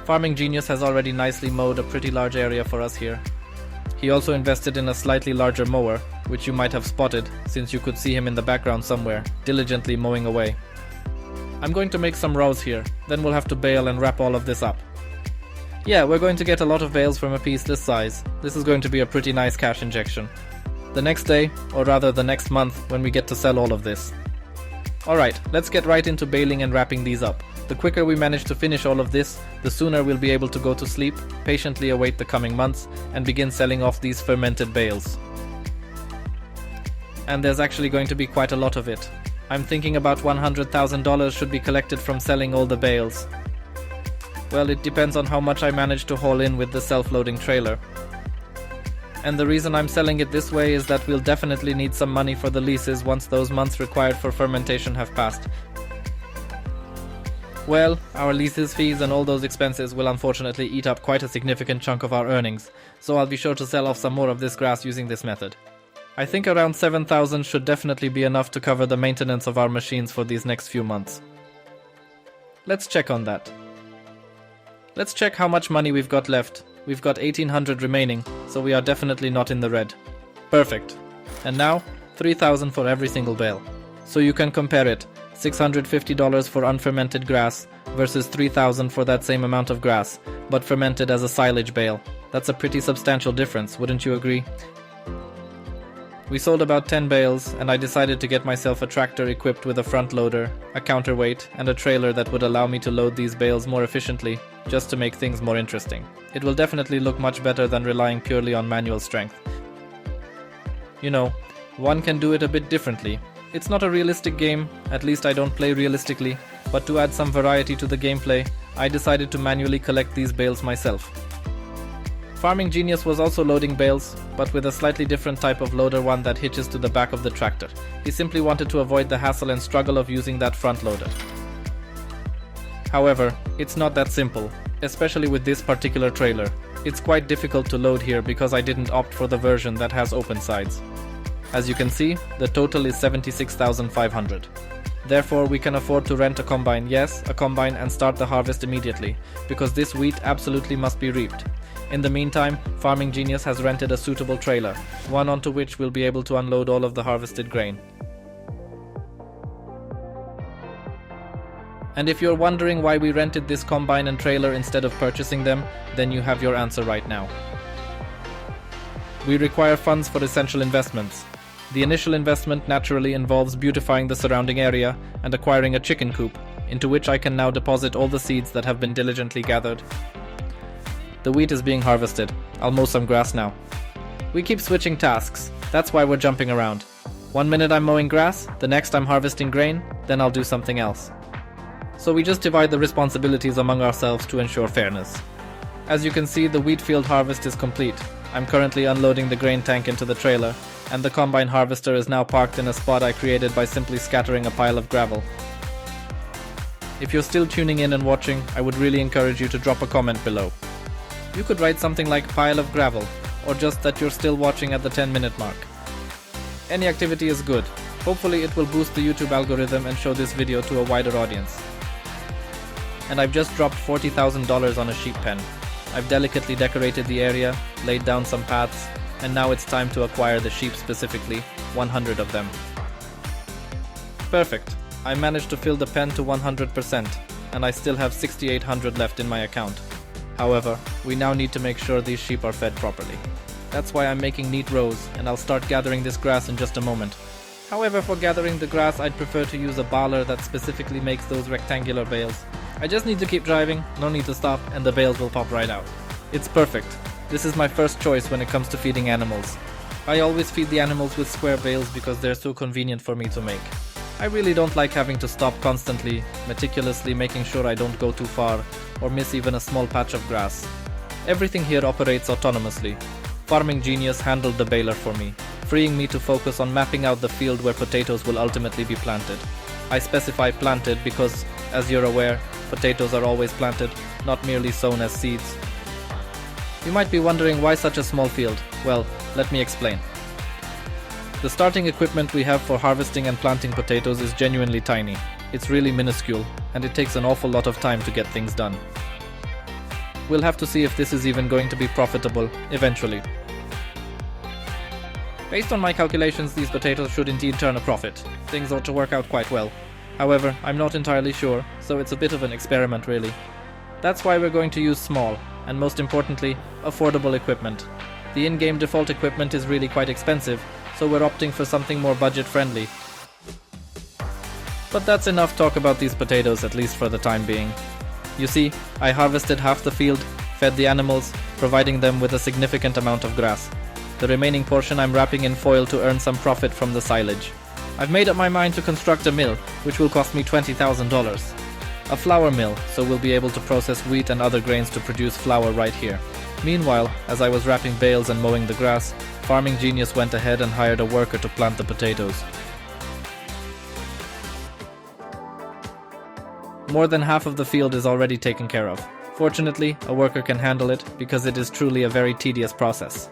Farming Genius has already nicely mowed a pretty large area for us here. He also invested in a slightly larger mower, which you might have spotted, since you could see him in the background somewhere, diligently mowing away. I'm going to make some rows here, then we'll have to bale and wrap all of this up. Yeah, we're going to get a lot of bales from a piece this size. This is going to be a pretty nice cash injection. The next day, or rather the next month, when we get to sell all of this. Alright, let's get right into baling and wrapping these up. The quicker we manage to finish all of this, the sooner we'll be able to go to sleep, patiently await the coming months, and begin selling off these fermented bales. And there's actually going to be quite a lot of it. I'm thinking about $100,000 should be collected from selling all the bales. Well, it depends on how much I manage to haul in with the self-loading trailer. And the reason I'm selling it this way is that we'll definitely need some money for the leases once those months required for fermentation have passed. Well, our leases, fees and all those expenses will unfortunately eat up quite a significant chunk of our earnings, so I'll be sure to sell off some more of this grass using this method. I think around $7,000 should definitely be enough to cover the maintenance of our machines for these next few months. Let's check on that. Let's check how much money we've got left. We've got $1,800 remaining, so we are definitely not in the red. Perfect. And now, $3,000 for every single bale. So you can compare it, $650 for unfermented grass versus $3,000 for that same amount of grass, but fermented as a silage bale. That's a pretty substantial difference, wouldn't you agree? We sold about 10 bales, and I decided to get myself a tractor equipped with a front loader, a counterweight, and a trailer that would allow me to load these bales more efficiently, just to make things more interesting. It will definitely look much better than relying purely on manual strength. You know, one can do it a bit differently. It's not a realistic game, at least I don't play realistically, but to add some variety to the gameplay, I decided to manually collect these bales myself. Farming Genius was also loading bales, but with a slightly different type of loader, one that hitches to the back of the tractor. He simply wanted to avoid the hassle and struggle of using that front loader. However, it's not that simple, especially with this particular trailer. It's quite difficult to load here because I didn't opt for the version that has open sides. As you can see, the total is $76,500. Therefore, we can afford to rent a combine, yes, a combine, and start the harvest immediately, because this wheat absolutely must be reaped. In the meantime, Farming Genius has rented a suitable trailer, one onto which we'll be able to unload all of the harvested grain. And if you're wondering why we rented this combine and trailer instead of purchasing them, then you have your answer right now. We require funds for essential investments. The initial investment naturally involves beautifying the surrounding area and acquiring a chicken coop, into which I can now deposit all the seeds that have been diligently gathered. The wheat is being harvested. I'll mow some grass now. We keep switching tasks, that's why we're jumping around. 1 minute I'm mowing grass, the next I'm harvesting grain, then I'll do something else. So we just divide the responsibilities among ourselves to ensure fairness. As you can see, the wheat field harvest is complete. I'm currently unloading the grain tank into the trailer, and the combine harvester is now parked in a spot I created by simply scattering a pile of gravel. If you're still tuning in and watching, I would really encourage you to drop a comment below. You could write something like pile of gravel, or just that you're still watching at the 10-minute mark. Any activity is good. Hopefully it will boost the YouTube algorithm and show this video to a wider audience. And I've just dropped $40,000 on a sheep pen. I've delicately decorated the area, laid down some paths, and now it's time to acquire the sheep specifically, 100 of them. Perfect. I managed to fill the pen to 100%, and I still have 6,800 left in my account. However, we now need to make sure these sheep are fed properly. That's why I'm making neat rows, and I'll start gathering this grass in just a moment. However, for gathering the grass, I'd prefer to use a baler that specifically makes those rectangular bales. I just need to keep driving, no need to stop, and the bales will pop right out. It's perfect. This is my first choice when it comes to feeding animals. I always feed the animals with square bales because they're so convenient for me to make. I really don't like having to stop constantly, meticulously making sure I don't go too far, or miss even a small patch of grass. Everything here operates autonomously. Farming Genius handled the baler for me, freeing me to focus on mapping out the field where potatoes will ultimately be planted. I specify planted because, as you're aware, potatoes are always planted, not merely sown as seeds. You might be wondering why such a small field. Well, let me explain. The starting equipment we have for harvesting and planting potatoes is genuinely tiny. It's really minuscule, and it takes an awful lot of time to get things done. We'll have to see if this is even going to be profitable, eventually. Based on my calculations, these potatoes should indeed turn a profit. Things ought to work out quite well. However, I'm not entirely sure, so it's a bit of an experiment really. That's why we're going to use small, and most importantly, affordable equipment. The in-game default equipment is really quite expensive, so we're opting for something more budget-friendly. But that's enough talk about these potatoes, at least for the time being. You see, I harvested half the field, fed the animals, providing them with a significant amount of grass. The remaining portion I'm wrapping in foil to earn some profit from the silage. I've made up my mind to construct a mill, which will cost me $20,000. A flour mill, so we'll be able to process wheat and other grains to produce flour right here. Meanwhile, as I was wrapping bales and mowing the grass, Farming Genius went ahead and hired a worker to plant the potatoes. More than half of the field is already taken care of. Fortunately, a worker can handle it because it is truly a very tedious process.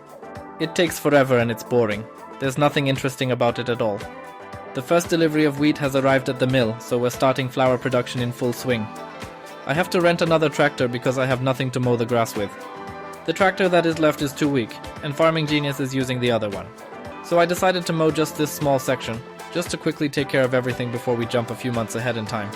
It takes forever and it's boring. There's nothing interesting about it at all. The first delivery of wheat has arrived at the mill, so we're starting flour production in full swing. I have to rent another tractor because I have nothing to mow the grass with. The tractor that is left is too weak, and Farming Genius is using the other one. So I decided to mow just this small section, just to quickly take care of everything before we jump a few months ahead in time.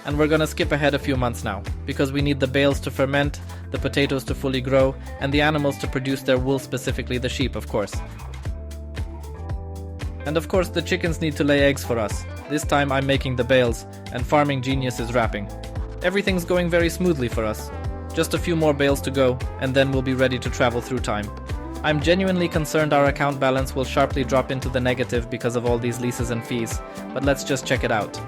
And we're gonna skip ahead a few months now, because we need the bales to ferment, the potatoes to fully grow, and the animals to produce their wool, specifically the sheep, of course. And of course the chickens need to lay eggs for us. This time I'm making the bales, and Farming Genius is wrapping. Everything's going very smoothly for us. Just a few more bales to go, and then we'll be ready to travel through time. I'm genuinely concerned our account balance will sharply drop into the negative because of all these leases and fees, but let's just check it out.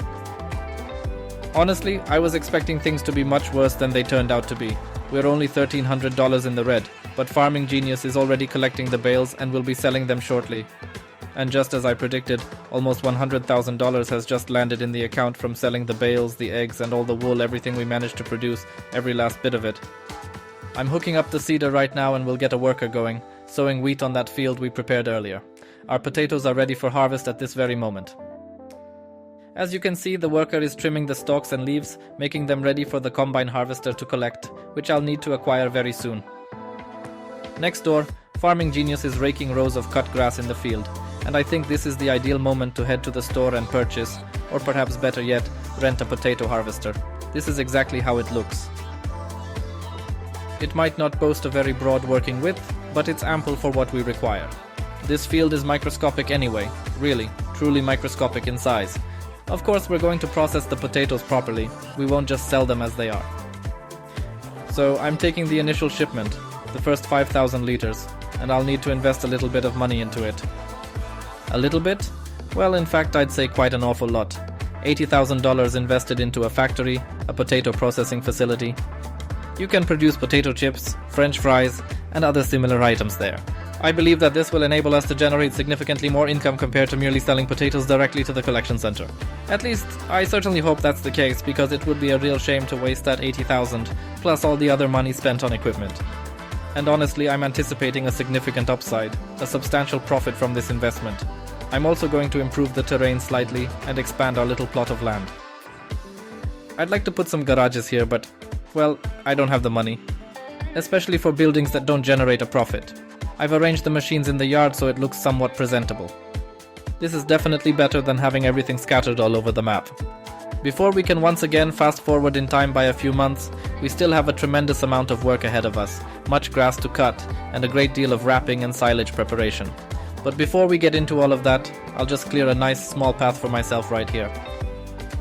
Honestly, I was expecting things to be much worse than they turned out to be. We're only $1,300 in the red, but Farming Genius is already collecting the bales and will be selling them shortly. And just as I predicted, almost $100,000 has just landed in the account from selling the bales, the eggs, and all the wool, everything we managed to produce, every last bit of it. I'm hooking up the seeder right now and we'll get a worker going, sowing wheat on that field we prepared earlier. Our potatoes are ready for harvest at this very moment. As you can see, the worker is trimming the stalks and leaves, making them ready for the combine harvester to collect, which I'll need to acquire very soon. Next door, Farming Genius is raking rows of cut grass in the field, and I think this is the ideal moment to head to the store and purchase, or perhaps better yet, rent a potato harvester. This is exactly how it looks. It might not boast a very broad working width, but it's ample for what we require. This field is microscopic anyway, really, truly microscopic in size. Of course, we're going to process the potatoes properly, we won't just sell them as they are. So I'm taking the initial shipment, the first 5,000 liters, and I'll need to invest a little bit of money into it. A little bit? Well, in fact, I'd say quite an awful lot. $80,000 invested into a factory, a potato processing facility. You can produce potato chips, French fries, and other similar items there. I believe that this will enable us to generate significantly more income compared to merely selling potatoes directly to the collection center. At least, I certainly hope that's the case, because it would be a real shame to waste that $80,000 plus all the other money spent on equipment. And honestly, I'm anticipating a significant upside, a substantial profit from this investment. I'm also going to improve the terrain slightly and expand our little plot of land. I'd like to put some garages here, but, well, I don't have the money. Especially for buildings that don't generate a profit. I've arranged the machines in the yard so it looks somewhat presentable. This is definitely better than having everything scattered all over the map. Before we can once again fast forward in time by a few months, we still have a tremendous amount of work ahead of us, much grass to cut, and a great deal of wrapping and silage preparation. But before we get into all of that, I'll just clear a nice small path for myself right here.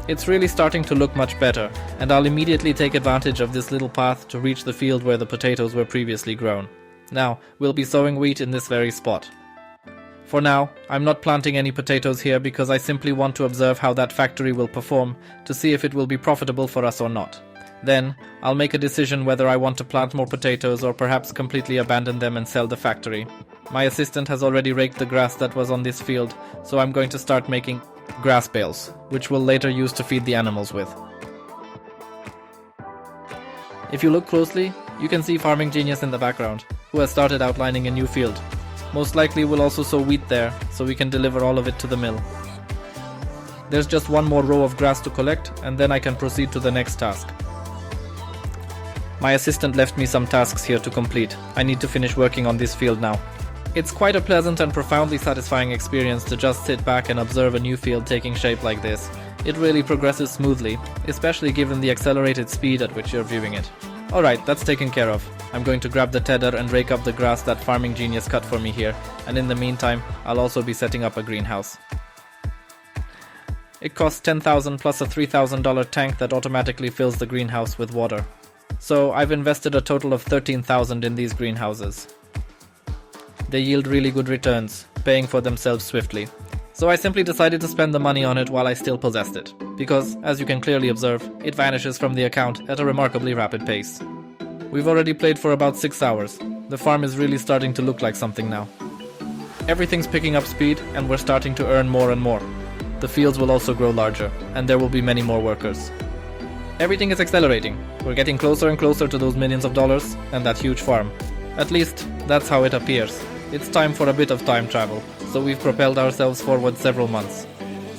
It's really starting to look much better, and I'll immediately take advantage of this little path to reach the field where the potatoes were previously grown. Now, we'll be sowing wheat in this very spot. For now, I'm not planting any potatoes here because I simply want to observe how that factory will perform to see if it will be profitable for us or not. Then, I'll make a decision whether I want to plant more potatoes or perhaps completely abandon them and sell the factory. My assistant has already raked the grass that was on this field, so I'm going to start making grass bales, which we'll later use to feed the animals with. If you look closely, you can see Farming Genius in the background, who has started outlining a new field. Most likely we'll also sow wheat there, so we can deliver all of it to the mill. There's just one more row of grass to collect, and then I can proceed to the next task. My assistant left me some tasks here to complete. I need to finish working on this field now. It's quite a pleasant and profoundly satisfying experience to just sit back and observe a new field taking shape like this. It really progresses smoothly, especially given the accelerated speed at which you're viewing it. Alright, that's taken care of. I'm going to grab the tedder and rake up the grass that Farming Genius cut for me here, and in the meantime, I'll also be setting up a greenhouse. It costs $10,000 plus a $3,000 tank that automatically fills the greenhouse with water. So I've invested a total of $13,000 in these greenhouses. They yield really good returns, paying for themselves swiftly. So I simply decided to spend the money on it while I still possessed it, because, as you can clearly observe, it vanishes from the account at a remarkably rapid pace. We've already played for about 6 hours. The farm is really starting to look like something now. Everything's picking up speed, and we're starting to earn more and more. The fields will also grow larger, and there will be many more workers. Everything is accelerating. We're getting closer and closer to those millions of dollars and that huge farm. At least, that's how it appears. It's time for a bit of time travel, so we've propelled ourselves forward several months.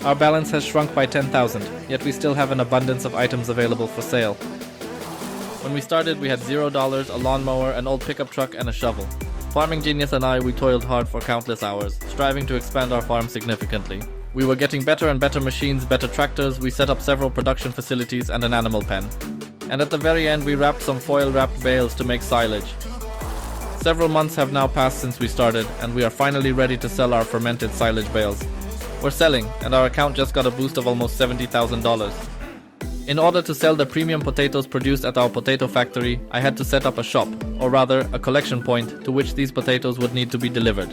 Our balance has shrunk by 10,000, yet we still have an abundance of items available for sale. When we started, we had $0, a lawnmower, an old pickup truck, and a shovel. Farming Genius and I, we toiled hard for countless hours, striving to expand our farm significantly. We were getting better and better machines, better tractors, we set up several production facilities and an animal pen. And at the very end, we wrapped some foil-wrapped bales to make silage. Several months have now passed since we started, and we are finally ready to sell our fermented silage bales. We're selling, and our account just got a boost of almost $70,000. In order to sell the premium potatoes produced at our potato factory, I had to set up a shop, or rather, a collection point to which these potatoes would need to be delivered.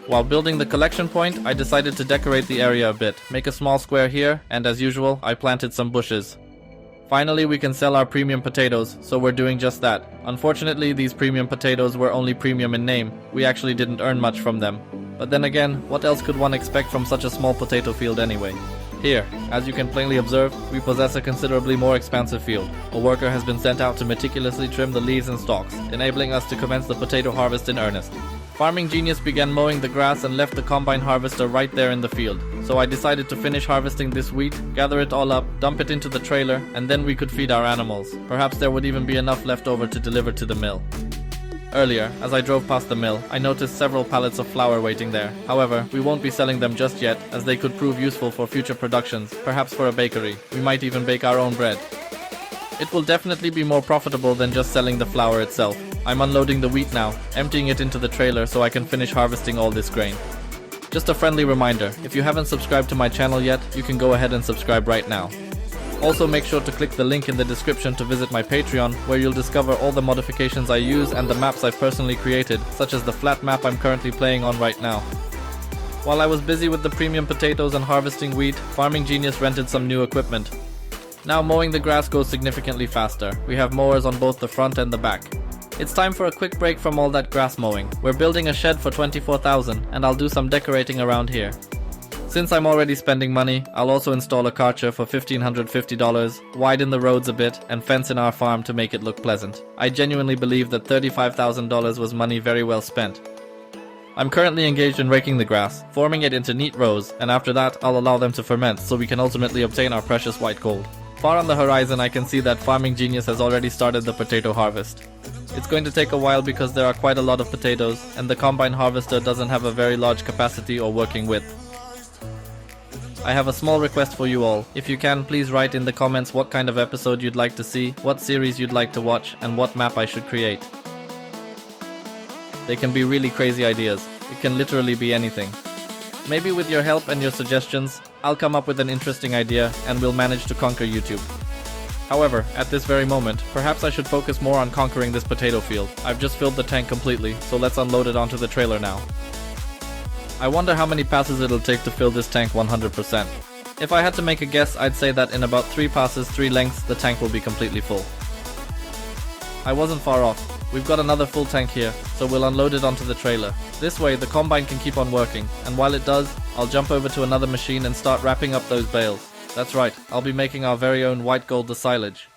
While building the collection point, I decided to decorate the area a bit, make a small square here, and as usual, I planted some bushes. Finally, we can sell our premium potatoes, so we're doing just that. Unfortunately, these premium potatoes were only premium in name. We actually didn't earn much from them. But then again, what else could one expect from such a small potato field anyway? Here, as you can plainly observe, we possess a considerably more expansive field. A worker has been sent out to meticulously trim the leaves and stalks, enabling us to commence the potato harvest in earnest. Farming Genius began mowing the grass and left the combine harvester right there in the field. So I decided to finish harvesting this wheat, gather it all up, dump it into the trailer, and then we could feed our animals. Perhaps there would even be enough left over to deliver to the mill. Earlier, as I drove past the mill, I noticed several pallets of flour waiting there. However, we won't be selling them just yet, as they could prove useful for future productions, perhaps for a bakery. We might even bake our own bread. It will definitely be more profitable than just selling the flour itself. I'm unloading the wheat now, emptying it into the trailer so I can finish harvesting all this grain. Just a friendly reminder, if you haven't subscribed to my channel yet, you can go ahead and subscribe right now. Also make sure to click the link in the description to visit my Patreon, where you'll discover all the modifications I use and the maps I've personally created, such as the flat map I'm currently playing on right now. While I was busy with the premium potatoes and harvesting wheat, Farming Genius rented some new equipment. Now mowing the grass goes significantly faster. We have mowers on both the front and the back. It's time for a quick break from all that grass mowing. We're building a shed for $24,000 and I'll do some decorating around here. Since I'm already spending money, I'll also install a karcher for $1,550, widen the roads a bit, and fence in our farm to make it look pleasant. I genuinely believe that $35,000 was money very well spent. I'm currently engaged in raking the grass, forming it into neat rows, and after that I'll allow them to ferment so we can ultimately obtain our precious white gold. Far on the horizon I can see that Farming Genius has already started the potato harvest. It's going to take a while because there are quite a lot of potatoes, and the combine harvester doesn't have a very large capacity or working width. I have a small request for you all. If you can, please write in the comments what kind of episode you'd like to see, what series you'd like to watch, and what map I should create. They can be really crazy ideas. It can literally be anything. Maybe with your help and your suggestions, I'll come up with an interesting idea and we'll manage to conquer YouTube. However, at this very moment, perhaps I should focus more on conquering this potato field. I've just filled the tank completely, so let's unload it onto the trailer now. I wonder how many passes it'll take to fill this tank 100%. If I had to make a guess, I'd say that in about 3 passes, 3 lengths, the tank will be completely full. I wasn't far off. We've got another full tank here, so we'll unload it onto the trailer. This way, the combine can keep on working, and while it does, I'll jump over to another machine and start wrapping up those bales. That's right, I'll be making our very own white gold the silage.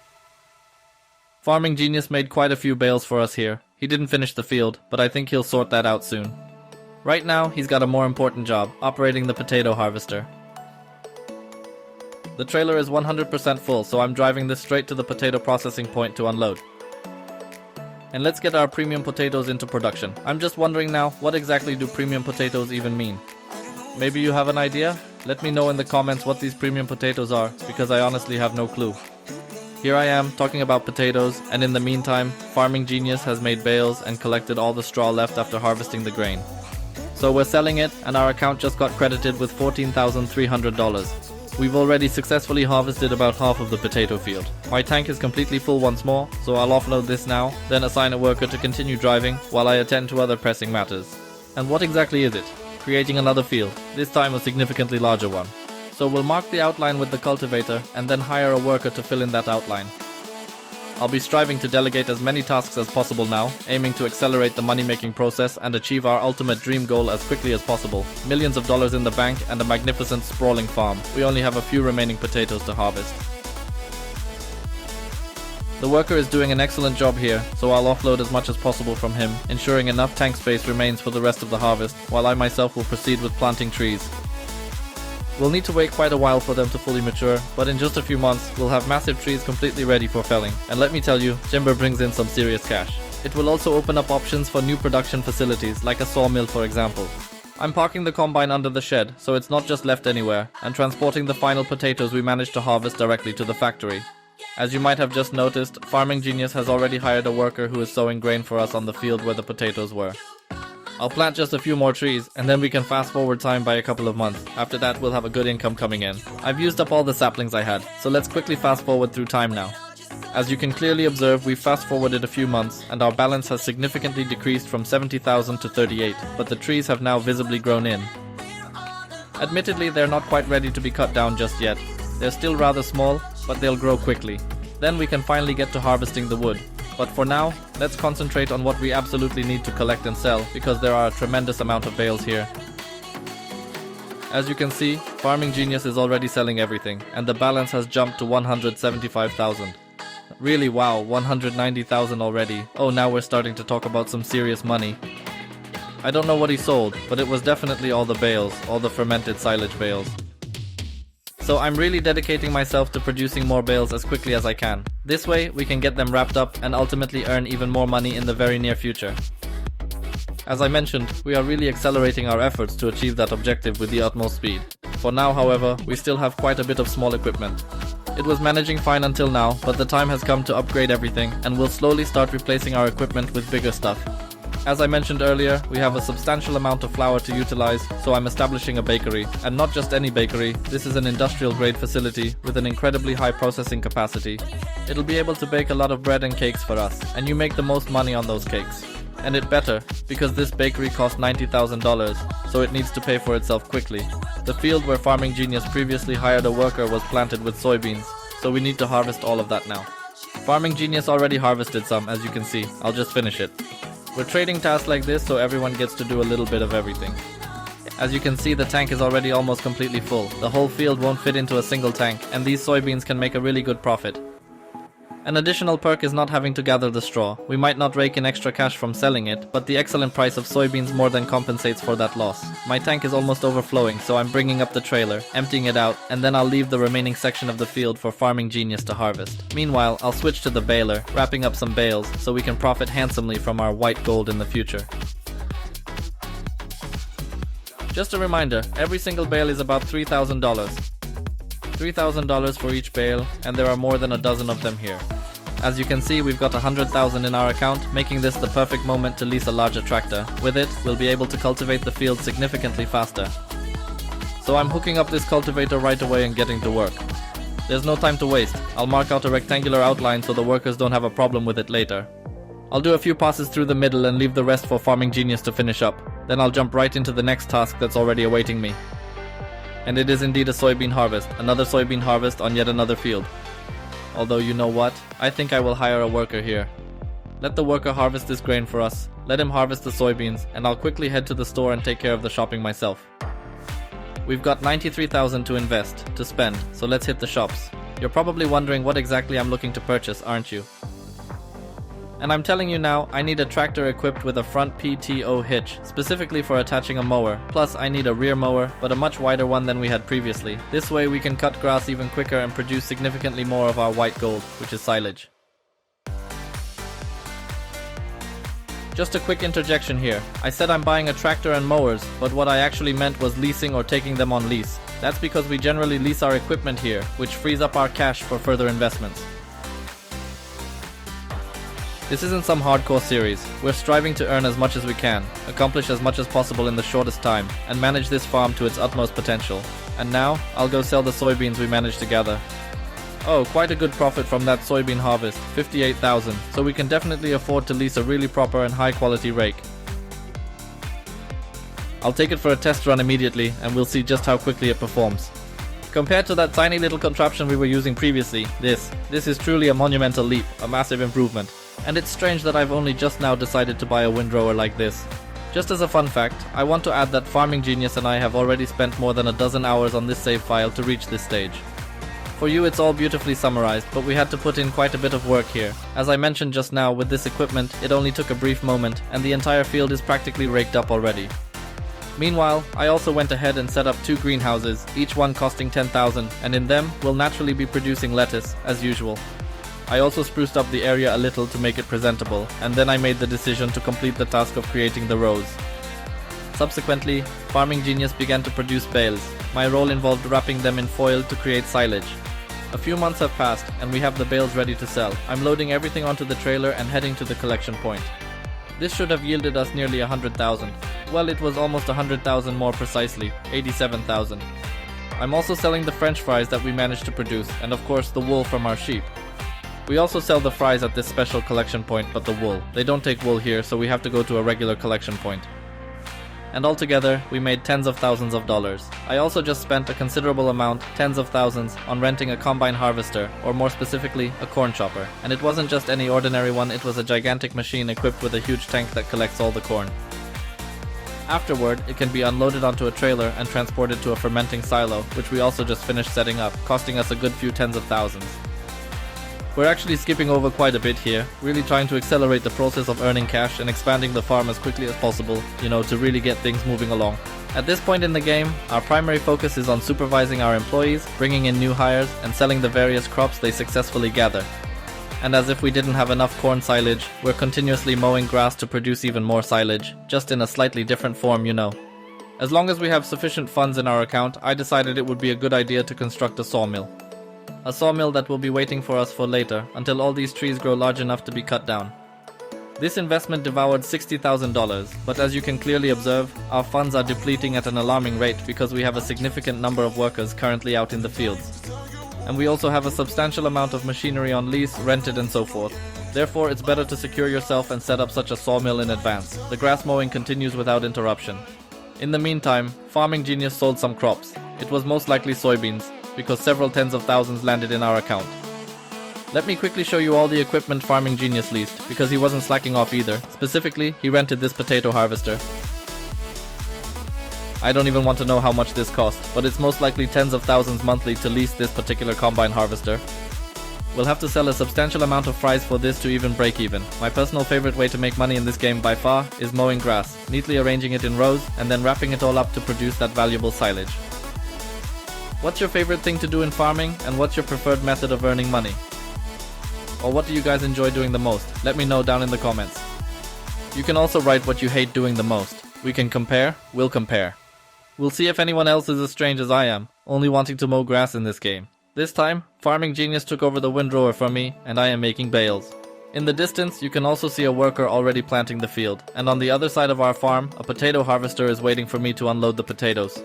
Farming Genius made quite a few bales for us here. He didn't finish the field, but I think he'll sort that out soon. Right now, he's got a more important job, operating the potato harvester. The trailer is 100% full, so I'm driving this straight to the potato processing point to unload. And let's get our premium potatoes into production. I'm just wondering now, what exactly do premium potatoes even mean? Maybe you have an idea? Let me know in the comments what these premium potatoes are, because I honestly have no clue. Here I am, talking about potatoes, and in the meantime, Farming Genius has made bales and collected all the straw left after harvesting the grain. So we're selling it, and our account just got credited with $14,300. We've already successfully harvested about half of the potato field. My tank is completely full once more, so I'll offload this now, then assign a worker to continue driving while I attend to other pressing matters. And what exactly is it? Creating another field, this time a significantly larger one. So we'll mark the outline with the cultivator and then hire a worker to fill in that outline. I'll be striving to delegate as many tasks as possible now, aiming to accelerate the money-making process and achieve our ultimate dream goal as quickly as possible. Millions of dollars in the bank and a magnificent sprawling farm. We only have a few remaining potatoes to harvest. The worker is doing an excellent job here, so I'll offload as much as possible from him, ensuring enough tank space remains for the rest of the harvest, while I myself will proceed with planting trees. We'll need to wait quite a while for them to fully mature, but in just a few months, we'll have massive trees completely ready for felling. And let me tell you, timber brings in some serious cash. It will also open up options for new production facilities, like a sawmill for example. I'm parking the combine under the shed, so it's not just left anywhere, and transporting the final potatoes we managed to harvest directly to the factory. As you might have just noticed, Farming Genius has already hired a worker who is sowing grain for us on the field where the potatoes were. I'll plant just a few more trees, and then we can fast forward time by a couple of months. After that, we'll have a good income coming in. I've used up all the saplings I had, so let's quickly fast forward through time now. As you can clearly observe, we've fast forwarded a few months, and our balance has significantly decreased from 70,000 to 38, but the trees have now visibly grown in. Admittedly, they're not quite ready to be cut down just yet. They're still rather small, but they'll grow quickly. Then we can finally get to harvesting the wood. But for now, let's concentrate on what we absolutely need to collect and sell, because there are a tremendous amount of bales here. As you can see, Farming Genius is already selling everything, and the balance has jumped to 175,000. Really, wow, 190,000 already. Oh, now we're starting to talk about some serious money. I don't know what he sold, but it was definitely all the bales, all the fermented silage bales. So I'm really dedicating myself to producing more bales as quickly as I can. This way, we can get them wrapped up and ultimately earn even more money in the very near future. As I mentioned, we are really accelerating our efforts to achieve that objective with the utmost speed. For now, however, we still have quite a bit of small equipment. It was managing fine until now, but the time has come to upgrade everything, and we'll slowly start replacing our equipment with bigger stuff. As I mentioned earlier, we have a substantial amount of flour to utilize, so I'm establishing a bakery. And not just any bakery, this is an industrial grade facility with an incredibly high processing capacity. It'll be able to bake a lot of bread and cakes for us, and you make the most money on those cakes. And it better, because this bakery cost $90,000, so it needs to pay for itself quickly. The field where Farming Genius previously hired a worker was planted with soybeans, so we need to harvest all of that now. Farming Genius already harvested some, as you can see. I'll just finish it. We're trading tasks like this so everyone gets to do a little bit of everything. As you can see, the tank is already almost completely full. The whole field won't fit into a single tank, and these soybeans can make a really good profit. An additional perk is not having to gather the straw. We might not rake in extra cash from selling it, but the excellent price of soybeans more than compensates for that loss. My tank is almost overflowing, so I'm bringing up the trailer, emptying it out, and then I'll leave the remaining section of the field for Farming Genius to harvest. Meanwhile, I'll switch to the baler, wrapping up some bales, so we can profit handsomely from our white gold in the future. Just a reminder, every single bale is about $3,000. $3,000 for each bale, and there are more than a dozen of them here. As you can see, we've got 100,000 in our account, making this the perfect moment to lease a larger tractor. With it, we'll be able to cultivate the field significantly faster. So I'm hooking up this cultivator right away and getting to work. There's no time to waste. I'll mark out a rectangular outline so the workers don't have a problem with it later. I'll do a few passes through the middle and leave the rest for Farming Genius to finish up. Then I'll jump right into the next task that's already awaiting me. And it is indeed a soybean harvest, another soybean harvest on yet another field. Although you know what, I think I will hire a worker here. Let the worker harvest this grain for us, let him harvest the soybeans, and I'll quickly head to the store and take care of the shopping myself. We've got 93,000 to invest, to spend, so let's hit the shops. You're probably wondering what exactly I'm looking to purchase, aren't you? And I'm telling you now, I need a tractor equipped with a front PTO hitch, specifically for attaching a mower. Plus, I need a rear mower, but a much wider one than we had previously. This way we can cut grass even quicker and produce significantly more of our white gold, which is silage. Just a quick interjection here. I said I'm buying a tractor and mowers, but what I actually meant was leasing or taking them on lease. That's because we generally lease our equipment here, which frees up our cash for further investments. This isn't some hardcore series. We're striving to earn as much as we can, accomplish as much as possible in the shortest time, and manage this farm to its utmost potential. And now, I'll go sell the soybeans we managed to gather. Oh, quite a good profit from that soybean harvest, 58,000, so we can definitely afford to lease a really proper and high quality rake. I'll take it for a test run immediately, and we'll see just how quickly it performs. Compared to that tiny little contraption we were using previously, this is truly a monumental leap, a massive improvement. And it's strange that I've only just now decided to buy a windrower like this. Just as a fun fact, I want to add that Farming Genius and I have already spent more than a dozen hours on this save file to reach this stage. For you it's all beautifully summarized, but we had to put in quite a bit of work here. As I mentioned just now, with this equipment, it only took a brief moment, and the entire field is practically raked up already. Meanwhile, I also went ahead and set up 2 greenhouses, each one costing 10,000, and in them, we'll naturally be producing lettuce, as usual. I also spruced up the area a little to make it presentable, and then I made the decision to complete the task of creating the rows. Subsequently, Farming Genius began to produce bales. My role involved wrapping them in foil to create silage. A few months have passed, and we have the bales ready to sell. I'm loading everything onto the trailer and heading to the collection point. This should have yielded us nearly 100,000. Well, it was almost 100,000 more precisely, 87,000. I'm also selling the French fries that we managed to produce, and of course the wool from our sheep. We also sell the fries at this special collection point, but the wool. They don't take wool here, so we have to go to a regular collection point. And altogether, we made tens of thousands of dollars. I also just spent a considerable amount, tens of thousands, on renting a combine harvester, or more specifically, a corn chopper. And it wasn't just any ordinary one, it was a gigantic machine equipped with a huge tank that collects all the corn. Afterward, it can be unloaded onto a trailer and transported to a fermenting silo, which we also just finished setting up, costing us a good few tens of thousands. We're actually skipping over quite a bit here, really trying to accelerate the process of earning cash and expanding the farm as quickly as possible, to really get things moving along. At this point in the game, our primary focus is on supervising our employees, bringing in new hires, and selling the various crops they successfully gather. And as if we didn't have enough corn silage, we're continuously mowing grass to produce even more silage, just in a slightly different form, As long as we have sufficient funds in our account, I decided it would be a good idea to construct a sawmill. A sawmill that will be waiting for us for later, until all these trees grow large enough to be cut down. This investment devoured $60,000, but as you can clearly observe, our funds are depleting at an alarming rate because we have a significant number of workers currently out in the fields. And we also have a substantial amount of machinery on lease, rented and so forth. Therefore, it's better to secure yourself and set up such a sawmill in advance. The grass mowing continues without interruption. In the meantime, Farming Genius sold some crops. It was most likely soybeans, because several tens of thousands landed in our account. Let me quickly show you all the equipment Farming Genius leased, because he wasn't slacking off either. Specifically, he rented this potato harvester. I don't even want to know how much this cost, but it's most likely tens of thousands monthly to lease this particular combine harvester. We'll have to sell a substantial amount of fries for this to even break even. My personal favorite way to make money in this game by far is mowing grass, neatly arranging it in rows, and then wrapping it all up to produce that valuable silage. What's your favorite thing to do in farming, and what's your preferred method of earning money? Or what do you guys enjoy doing the most? Let me know down in the comments. You can also write what you hate doing the most. We can compare, we'll compare. We'll see if anyone else is as strange as I am, only wanting to mow grass in this game. This time, Farming Genius took over the windrower from me, and I am making bales. In the distance, you can also see a worker already planting the field, and on the other side of our farm, a potato harvester is waiting for me to unload the potatoes.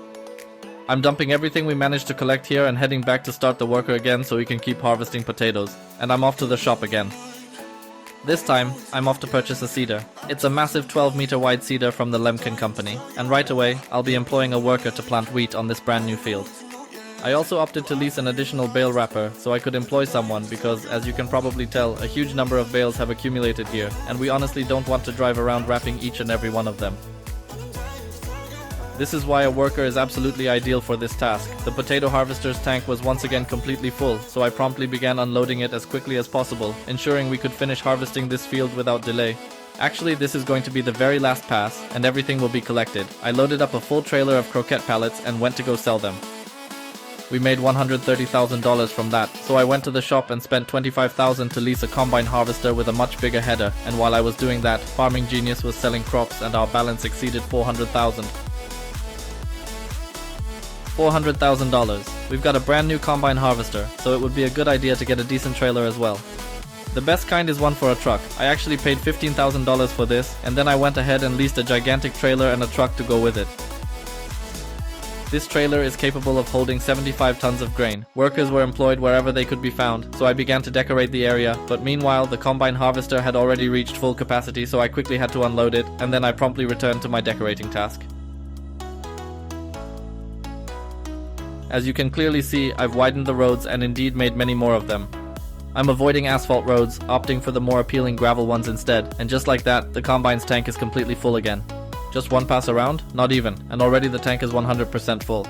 I'm dumping everything we managed to collect here and heading back to start the worker again so we can keep harvesting potatoes, and I'm off to the shop again. This time, I'm off to purchase a seeder. It's a massive 12-meter wide seeder from the Lemkin company, and right away, I'll be employing a worker to plant wheat on this brand new field. I also opted to lease an additional bale wrapper so I could employ someone because, as you can probably tell, a huge number of bales have accumulated here, and we honestly don't want to drive around wrapping each and every one of them. This is why a worker is absolutely ideal for this task. The potato harvester's tank was once again completely full, so I promptly began unloading it as quickly as possible, ensuring we could finish harvesting this field without delay. Actually, this is going to be the very last pass, and everything will be collected. I loaded up a full trailer of croquette pallets and went to go sell them. We made $130,000 from that, so I went to the shop and spent $25,000 to lease a combine harvester with a much bigger header, and while I was doing that, Farming Genius was selling crops and our balance exceeded $400,000. $400,000. We've got a brand new combine harvester, so it would be a good idea to get a decent trailer as well. The best kind is one for a truck. I actually paid $15,000 for this, and then I went ahead and leased a gigantic trailer and a truck to go with it. This trailer is capable of holding 75 tons of grain. Workers were employed wherever they could be found, so I began to decorate the area, but meanwhile the combine harvester had already reached full capacity, so I quickly had to unload it, and then I promptly returned to my decorating task. As you can clearly see, I've widened the roads and indeed made many more of them. I'm avoiding asphalt roads, opting for the more appealing gravel ones instead, and just like that, the combine's tank is completely full again. Just one pass around? Not even, and already the tank is 100% full.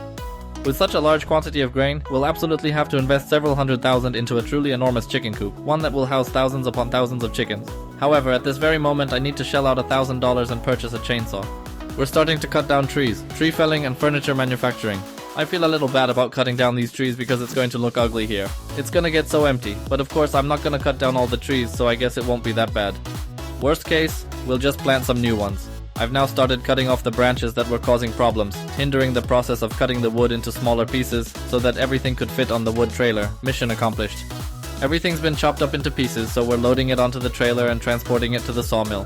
With such a large quantity of grain, we'll absolutely have to invest several $100,000 into a truly enormous chicken coop, one that will house thousands upon thousands of chickens. However, at this very moment I need to shell out $1,000 and purchase a chainsaw. We're starting to cut down trees, tree felling and furniture manufacturing. I feel a little bad about cutting down these trees because it's going to look ugly here. It's gonna get so empty, but of course I'm not gonna cut down all the trees, so I guess it won't be that bad. Worst case, we'll just plant some new ones. I've now started cutting off the branches that were causing problems, hindering the process of cutting the wood into smaller pieces so that everything could fit on the wood trailer. Mission accomplished. Everything's been chopped up into pieces, so we're loading it onto the trailer and transporting it to the sawmill.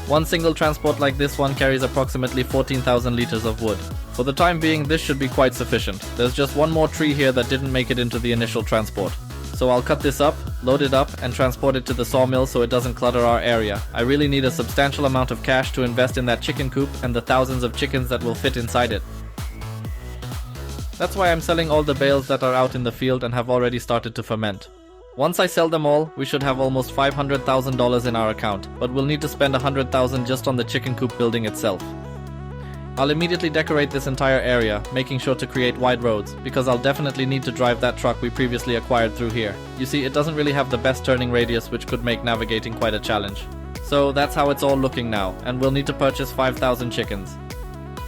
One single transport like this one carries approximately 14,000 liters of wood. For the time being, this should be quite sufficient. There's just one more tree here that didn't make it into the initial transport. So I'll cut this up, load it up, and transport it to the sawmill so it doesn't clutter our area. I really need a substantial amount of cash to invest in that chicken coop and the thousands of chickens that will fit inside it. That's why I'm selling all the bales that are out in the field and have already started to ferment. Once I sell them all, we should have almost $500,000 in our account, but we'll need to spend $100,000 just on the chicken coop building itself. I'll immediately decorate this entire area, making sure to create wide roads, because I'll definitely need to drive that truck we previously acquired through here. You see, it doesn't really have the best turning radius, which could make navigating quite a challenge. So that's how it's all looking now, and we'll need to purchase 5,000 chickens.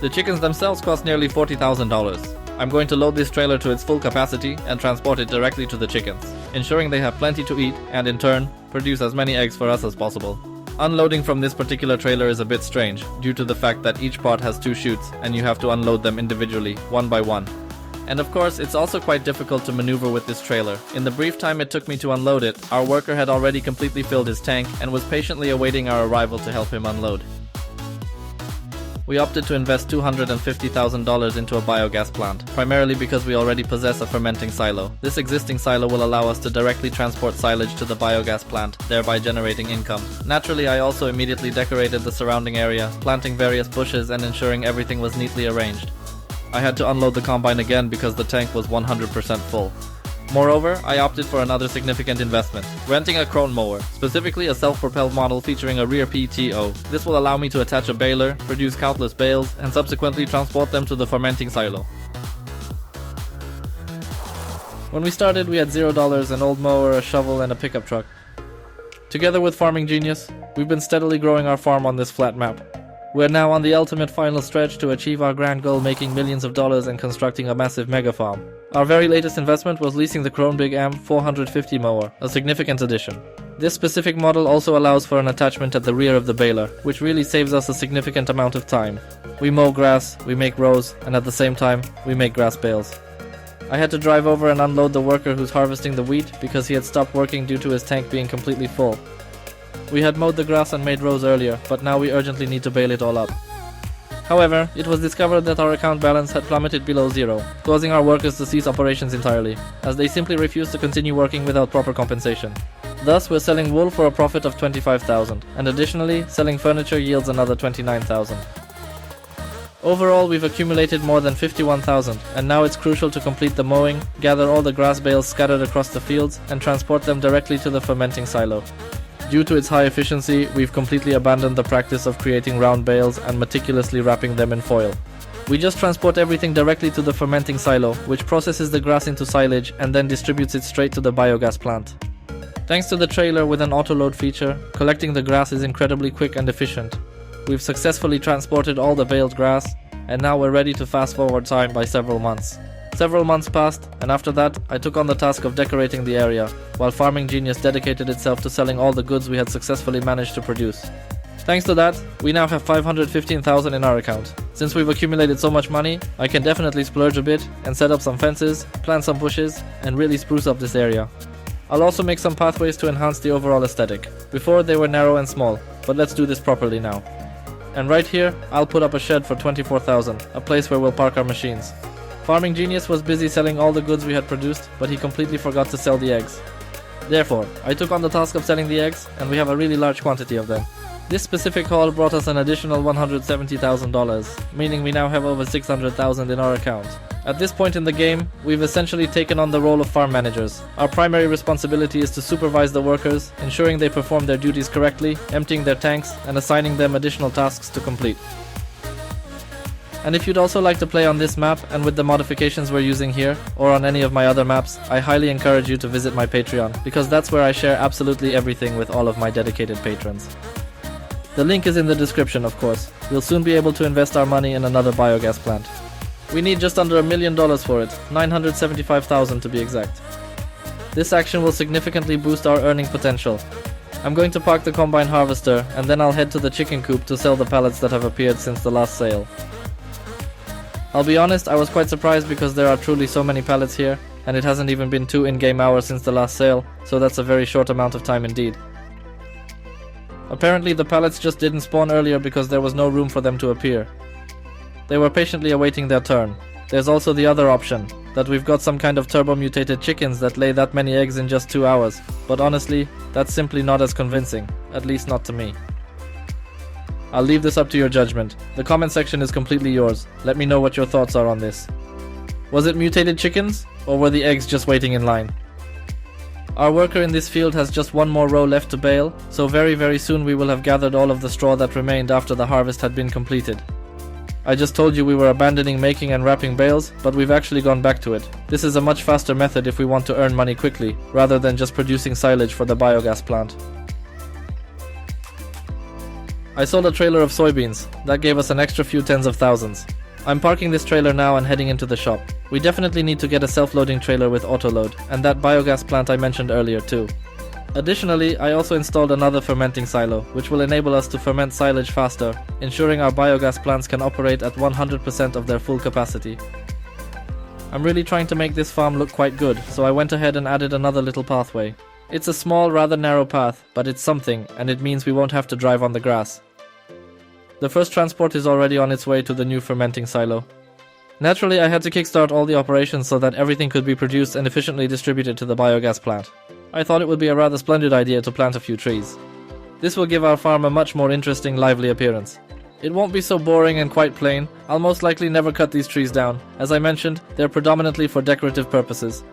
The chickens themselves cost nearly $40,000. I'm going to load this trailer to its full capacity and transport it directly to the chickens, ensuring they have plenty to eat and in turn, produce as many eggs for us as possible. Unloading from this particular trailer is a bit strange, due to the fact that each part has 2 chutes and you have to unload them individually, one by one. And of course, it's also quite difficult to maneuver with this trailer. In the brief time it took me to unload it, our worker had already completely filled his tank and was patiently awaiting our arrival to help him unload. We opted to invest $250,000 into a biogas plant, primarily because we already possess a fermenting silo. This existing silo will allow us to directly transport silage to the biogas plant, thereby generating income. Naturally, I also immediately decorated the surrounding area, planting various bushes and ensuring everything was neatly arranged. I had to unload the combine again because the tank was 100% full. Moreover, I opted for another significant investment, renting a crone mower, specifically a self-propelled model featuring a rear PTO. This will allow me to attach a baler, produce countless bales, and subsequently transport them to the fermenting silo. When we started, we had $0, an old mower, a shovel, and a pickup truck. Together with Farming Genius, we've been steadily growing our farm on this flat map. We're now on the ultimate final stretch to achieve our grand goal, making millions of dollars and constructing a massive mega farm. Our very latest investment was leasing the Krone Big M 450 mower, a significant addition. This specific model also allows for an attachment at the rear of the baler, which really saves us a significant amount of time. We mow grass, we make rows, and at the same time, we make grass bales. I had to drive over and unload the worker who's harvesting the wheat because he had stopped working due to his tank being completely full. We had mowed the grass and made rows earlier, but now we urgently need to bale it all up. However, it was discovered that our account balance had plummeted below zero, causing our workers to cease operations entirely, as they simply refused to continue working without proper compensation. Thus, we're selling wool for a profit of $25,000, and additionally, selling furniture yields another $29,000. Overall, we've accumulated more than $51,000, and now it's crucial to complete the mowing, gather all the grass bales scattered across the fields, and transport them directly to the fermenting silo. Due to its high efficiency, we've completely abandoned the practice of creating round bales and meticulously wrapping them in foil. We just transport everything directly to the fermenting silo, which processes the grass into silage and then distributes it straight to the biogas plant. Thanks to the trailer with an auto-load feature, collecting the grass is incredibly quick and efficient. We've successfully transported all the baled grass, and now we're ready to fast forward time by several months. Several months passed, and after that, I took on the task of decorating the area, while Farming Genius dedicated itself to selling all the goods we had successfully managed to produce. Thanks to that, we now have $515,000 in our account. Since we've accumulated so much money, I can definitely splurge a bit and set up some fences, plant some bushes, and really spruce up this area. I'll also make some pathways to enhance the overall aesthetic. Before they were narrow and small, but let's do this properly now. And right here, I'll put up a shed for $24,000, a place where we'll park our machines. Farming Genius was busy selling all the goods we had produced, but he completely forgot to sell the eggs. Therefore, I took on the task of selling the eggs, and we have a really large quantity of them. This specific haul brought us an additional $170,000, meaning we now have over $600,000 in our account. At this point in the game, we've essentially taken on the role of farm managers. Our primary responsibility is to supervise the workers, ensuring they perform their duties correctly, emptying their tanks, and assigning them additional tasks to complete. And if you'd also like to play on this map and with the modifications we're using here, or on any of my other maps, I highly encourage you to visit my Patreon, because that's where I share absolutely everything with all of my dedicated patrons. The link is in the description, of course. We'll soon be able to invest our money in another biogas plant. We need just under $1 million for it, $975,000 to be exact. This action will significantly boost our earning potential. I'm going to park the combine harvester, and then I'll head to the chicken coop to sell the pallets that have appeared since the last sale. I'll be honest, I was quite surprised because there are truly so many pallets here, and it hasn't even been 2 in-game hours since the last sale, so that's a very short amount of time indeed. Apparently the pallets just didn't spawn earlier because there was no room for them to appear. They were patiently awaiting their turn. There's also the other option, that we've got some kind of turbo-mutated chickens that lay that many eggs in just 2 hours, but honestly, that's simply not as convincing, at least not to me. I'll leave this up to your judgment. The comment section is completely yours. Let me know what your thoughts are on this. Was it mutated chickens, or were the eggs just waiting in line? Our worker in this field has just 1 more row left to bale, so very soon we will have gathered all of the straw that remained after the harvest had been completed. I just told you we were abandoning making and wrapping bales, but we've actually gone back to it. This is a much faster method if we want to earn money quickly, rather than just producing silage for the biogas plant. I sold a trailer of soybeans. That gave us an extra few tens of thousands. I'm parking this trailer now and heading into the shop. We definitely need to get a self-loading trailer with autoload, and that biogas plant I mentioned earlier too. Additionally, I also installed another fermenting silo, which will enable us to ferment silage faster, ensuring our biogas plants can operate at 100% of their full capacity. I'm really trying to make this farm look quite good, so I went ahead and added another little pathway. It's a small, rather narrow path, but it's something, and it means we won't have to drive on the grass. The first transport is already on its way to the new fermenting silo. Naturally, I had to kickstart all the operations so that everything could be produced and efficiently distributed to the biogas plant. I thought it would be a rather splendid idea to plant a few trees. This will give our farm a much more interesting, lively appearance. It won't be so boring and quite plain. I'll most likely never cut these trees down. As I mentioned, they're predominantly for decorative purposes.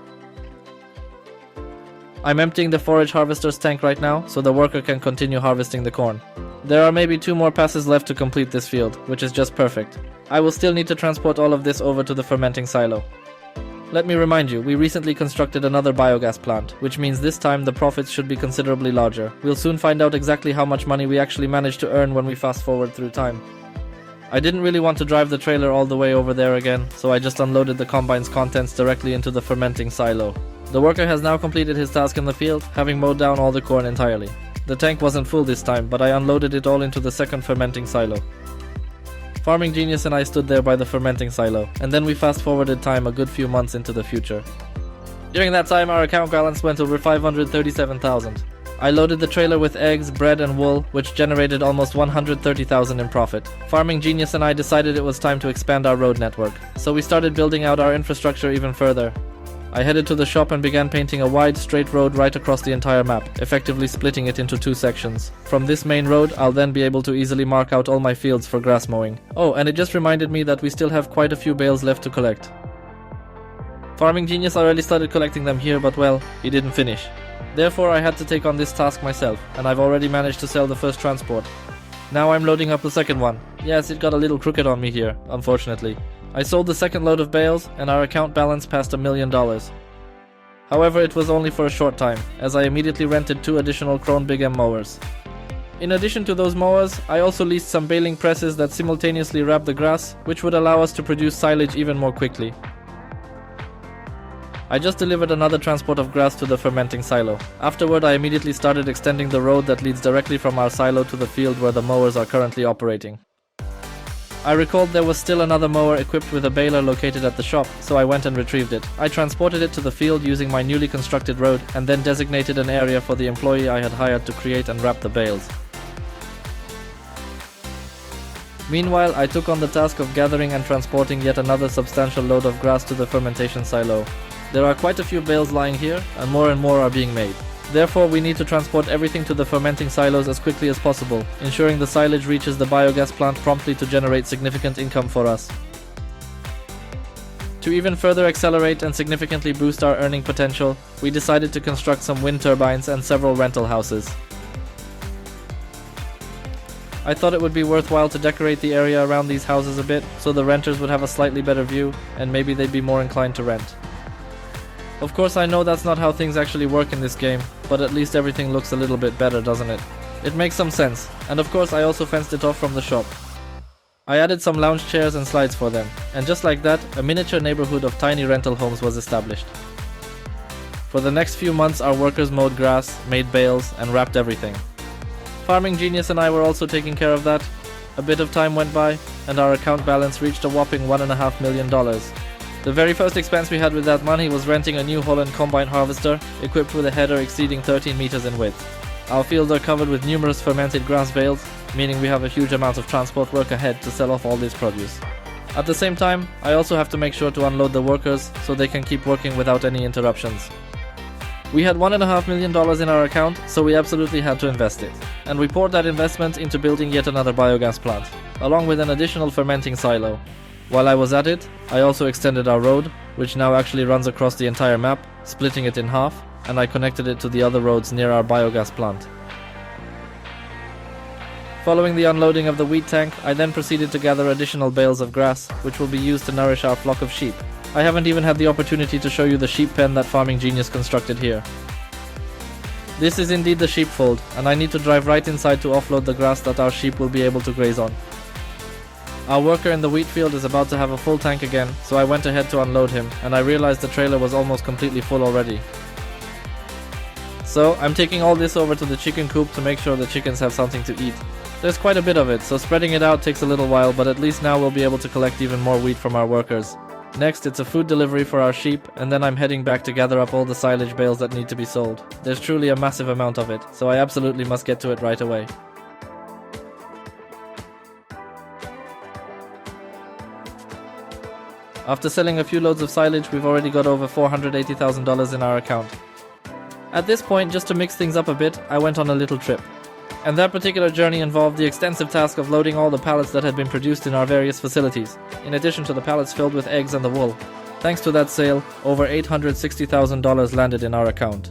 I'm emptying the forage harvester's tank right now, so the worker can continue harvesting the corn. There are maybe 2 more passes left to complete this field, which is just perfect. I will still need to transport all of this over to the fermenting silo. Let me remind you, we recently constructed another biogas plant, which means this time the profits should be considerably larger. We'll soon find out exactly how much money we actually managed to earn when we fast forward through time. I didn't really want to drive the trailer all the way over there again, so I just unloaded the combine's contents directly into the fermenting silo. The worker has now completed his task in the field, having mowed down all the corn entirely. The tank wasn't full this time, but I unloaded it all into the second fermenting silo. Farming Genius and I stood there by the fermenting silo, and then we fast forwarded time a good few months into the future. During that time, our account balance went over 537,000. I loaded the trailer with eggs, bread and wool, which generated almost 130,000 in profit. Farming Genius and I decided it was time to expand our road network, so we started building out our infrastructure even further. I headed to the shop and began painting a wide, straight road right across the entire map, effectively splitting it into 2 sections. From this main road, I'll then be able to easily mark out all my fields for grass mowing. Oh, and it just reminded me that we still have quite a few bales left to collect. Farming Genius already started collecting them here, but well, he didn't finish. Therefore, I had to take on this task myself, and I've already managed to sell the first transport. Now I'm loading up the second one. Yes, it got a little crooked on me here, unfortunately. I sold the second load of bales, and our account balance passed $1 million. However, it was only for a short time, as I immediately rented 2 additional Krone Big M mowers. In addition to those mowers, I also leased some baling presses that simultaneously wrap the grass, which would allow us to produce silage even more quickly. I just delivered another transport of grass to the fermenting silo. Afterward, I immediately started extending the road that leads directly from our silo to the field where the mowers are currently operating. I recalled there was still another mower equipped with a baler located at the shop, so I went and retrieved it. I transported it to the field using my newly constructed road, and then designated an area for the employee I had hired to create and wrap the bales. Meanwhile, I took on the task of gathering and transporting yet another substantial load of grass to the fermentation silo. There are quite a few bales lying here, and more are being made. Therefore, we need to transport everything to the fermenting silos as quickly as possible, ensuring the silage reaches the biogas plant promptly to generate significant income for us. To even further accelerate and significantly boost our earning potential, we decided to construct some wind turbines and several rental houses. I thought it would be worthwhile to decorate the area around these houses a bit, so the renters would have a slightly better view, and maybe they'd be more inclined to rent. Of course, I know that's not how things actually work in this game, but at least everything looks a little bit better, doesn't it? It makes some sense, and of course I also fenced it off from the shop. I added some lounge chairs and slides for them, and just like that, a miniature neighborhood of tiny rental homes was established. For the next few months, our workers mowed grass, made bales, and wrapped everything. Farming Genius and I were also taking care of that. A bit of time went by, and our account balance reached a whopping $1.5 million. The very first expense we had with that money was renting a New Holland combine harvester, equipped with a header exceeding 13 meters in width. Our fields are covered with numerous fermented grass bales, meaning we have a huge amount of transport work ahead to sell off all this produce. At the same time, I also have to make sure to unload the workers so they can keep working without any interruptions. We had $1.5 million in our account, so we absolutely had to invest it. And we poured that investment into building yet another biogas plant, along with an additional fermenting silo. While I was at it, I also extended our road, which now actually runs across the entire map, splitting it in half, and I connected it to the other roads near our biogas plant. Following the unloading of the wheat tank, I then proceeded to gather additional bales of grass, which will be used to nourish our flock of sheep. I haven't even had the opportunity to show you the sheep pen that Farming Genius constructed here. This is indeed the sheepfold, and I need to drive right inside to offload the grass that our sheep will be able to graze on. Our worker in the wheat field is about to have a full tank again, so I went ahead to unload him, and I realized the trailer was almost completely full already. So I'm taking all this over to the chicken coop to make sure the chickens have something to eat. There's quite a bit of it, so spreading it out takes a little while, but at least now we'll be able to collect even more wheat from our workers. Next, it's a food delivery for our sheep, and then I'm heading back to gather up all the silage bales that need to be sold. There's truly a massive amount of it, so I absolutely must get to it right away. After selling a few loads of silage, we've already got over $480,000 in our account. At this point, just to mix things up a bit, I went on a little trip. And that particular journey involved the extensive task of loading all the pallets that had been produced in our various facilities, in addition to the pallets filled with eggs and the wool. Thanks to that sale, over $860,000 landed in our account.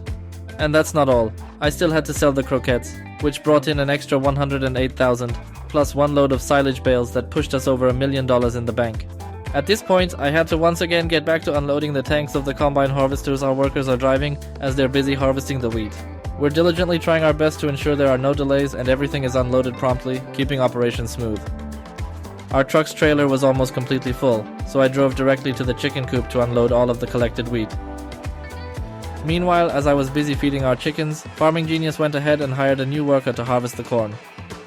And that's not all. I still had to sell the croquettes, which brought in an extra $108,000, plus one load of silage bales that pushed us over $1 million in the bank. At this point, I had to once again get back to unloading the tanks of the combine harvesters our workers are driving as they're busy harvesting the wheat. We're diligently trying our best to ensure there are no delays and everything is unloaded promptly, keeping operations smooth. Our truck's trailer was almost completely full, so I drove directly to the chicken coop to unload all of the collected wheat. Meanwhile, as I was busy feeding our chickens, Farming Genius went ahead and hired a new worker to harvest the corn.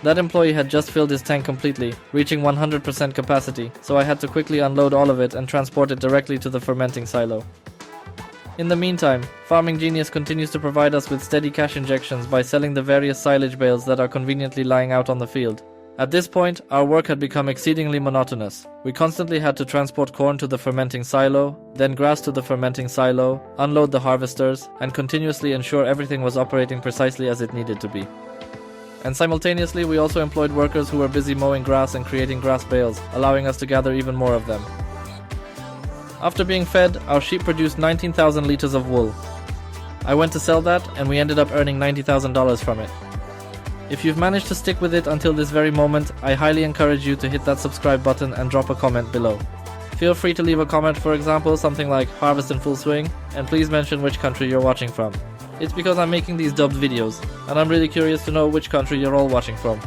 That employee had just filled his tank completely, reaching 100% capacity, so I had to quickly unload all of it and transport it directly to the fermenting silo. In the meantime, Farming Genius continues to provide us with steady cash injections by selling the various silage bales that are conveniently lying out on the field. At this point, our work had become exceedingly monotonous. We constantly had to transport corn to the fermenting silo, then grass to the fermenting silo, unload the harvesters, and continuously ensure everything was operating precisely as it needed to be. And simultaneously, we also employed workers who were busy mowing grass and creating grass bales, allowing us to gather even more of them. After being fed, our sheep produced 19,000 liters of wool. I went to sell that, and we ended up earning $90,000 from it. If you've managed to stick with it until this very moment, I highly encourage you to hit that subscribe button and drop a comment below. Feel free to leave a comment, for example, something like "Harvest in full swing," and please mention which country you're watching from. It's because I'm making these dubbed videos, and I'm really curious to know which country you're all watching from.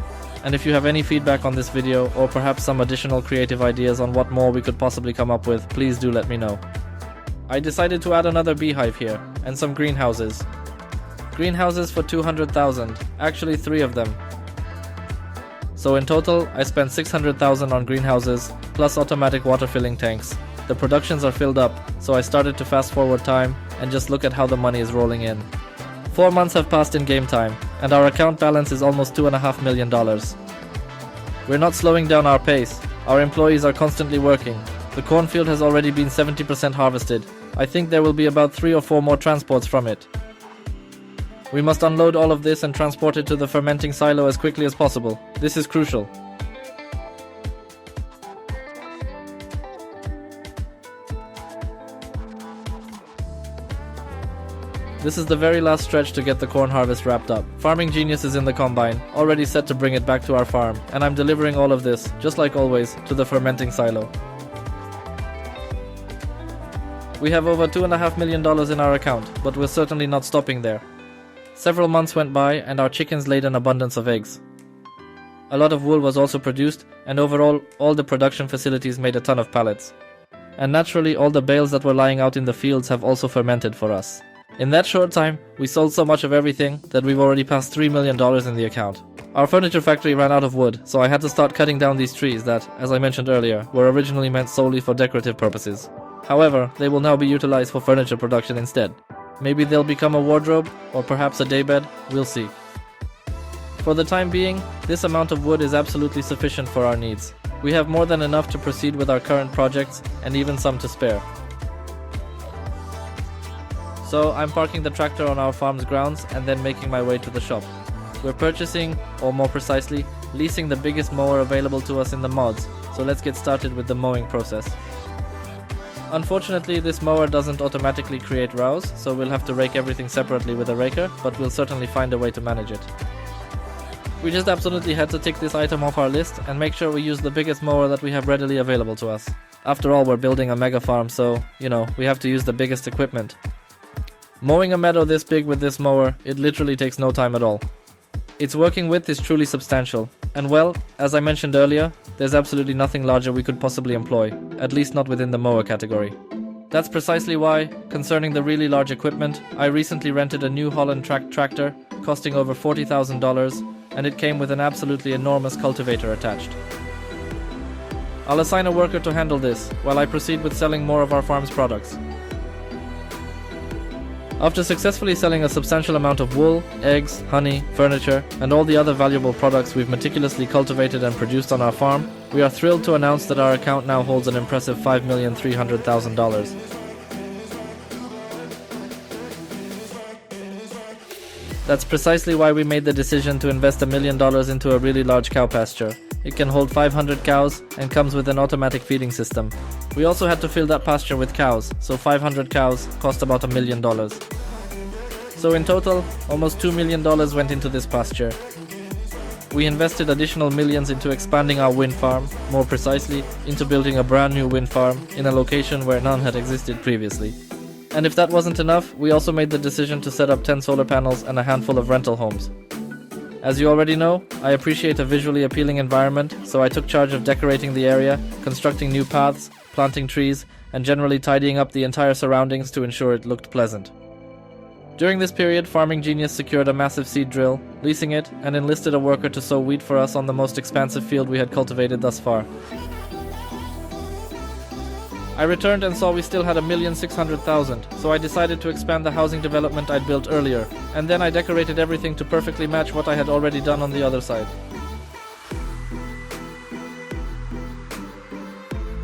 And if you have any feedback on this video, or perhaps some additional creative ideas on what more we could possibly come up with, please do let me know. I decided to add another beehive here, and some greenhouses. Greenhouses for $200,000, actually 3 of them. So in total, I spent $600,000 on greenhouses, plus automatic water filling tanks. The productions are filled up, so I started to fast forward time, and just look at how the money is rolling in. 4 months have passed in game time, and our account balance is almost $2.5 million. We're not slowing down our pace. Our employees are constantly working. The cornfield has already been 70% harvested. I think there will be about 3 or 4 more transports from it. We must unload all of this and transport it to the fermenting silo as quickly as possible. This is crucial. This is the very last stretch to get the corn harvest wrapped up. Farming Genius is in the combine, already set to bring it back to our farm, and I'm delivering all of this, just like always, to the fermenting silo. We have over $2.5 million in our account, but we're certainly not stopping there. Several months went by and our chickens laid an abundance of eggs. A lot of wool was also produced, and overall, all the production facilities made a ton of pallets. And naturally, all the bales that were lying out in the fields have also fermented for us. In that short time, we sold so much of everything that we've already passed $3 million in the account. Our furniture factory ran out of wood, so I had to start cutting down these trees that, as I mentioned earlier, were originally meant solely for decorative purposes. However, they will now be utilized for furniture production instead. Maybe they'll become a wardrobe, or perhaps a daybed, we'll see. For the time being, this amount of wood is absolutely sufficient for our needs. We have more than enough to proceed with our current projects, and even some to spare. So I'm parking the tractor on our farm's grounds and then making my way to the shop. We're purchasing, or more precisely, leasing the biggest mower available to us in the mods, so let's get started with the mowing process. Unfortunately, this mower doesn't automatically create rows, so we'll have to rake everything separately with a raker, but we'll certainly find a way to manage it. We just absolutely had to tick this item off our list and make sure we use the biggest mower that we have readily available to us. After all, we're building a mega farm, so, we have to use the biggest equipment. Mowing a meadow this big with this mower, it literally takes no time at all. Its working width is truly substantial, and well, as I mentioned earlier, there's absolutely nothing larger we could possibly employ, at least not within the mower category. That's precisely why, concerning the really large equipment, I recently rented a New Holland track tractor, costing over $40,000, and it came with an absolutely enormous cultivator attached. I'll assign a worker to handle this, while I proceed with selling more of our farm's products. After successfully selling a substantial amount of wool, eggs, honey, furniture, and all the other valuable products we've meticulously cultivated and produced on our farm, we are thrilled to announce that our account now holds an impressive $5,300,000. That's precisely why we made the decision to invest $1 million into a really large cow pasture. It can hold 500 cows and comes with an automatic feeding system. We also had to fill that pasture with cows, so 500 cows cost about $1 million. So in total, almost $2 million went into this pasture. We invested additional millions into expanding our wind farm, more precisely, into building a brand new wind farm in a location where none had existed previously. And if that wasn't enough, we also made the decision to set up 10 solar panels and a handful of rental homes. As you already know, I appreciate a visually appealing environment, so I took charge of decorating the area, constructing new paths, planting trees, and generally tidying up the entire surroundings to ensure it looked pleasant. During this period, Farming Genius secured a massive seed drill, leasing it, and enlisted a worker to sow wheat for us on the most expansive field we had cultivated thus far. I returned and saw we still had $1,600,000, so I decided to expand the housing development I'd built earlier, and then I decorated everything to perfectly match what I had already done on the other side.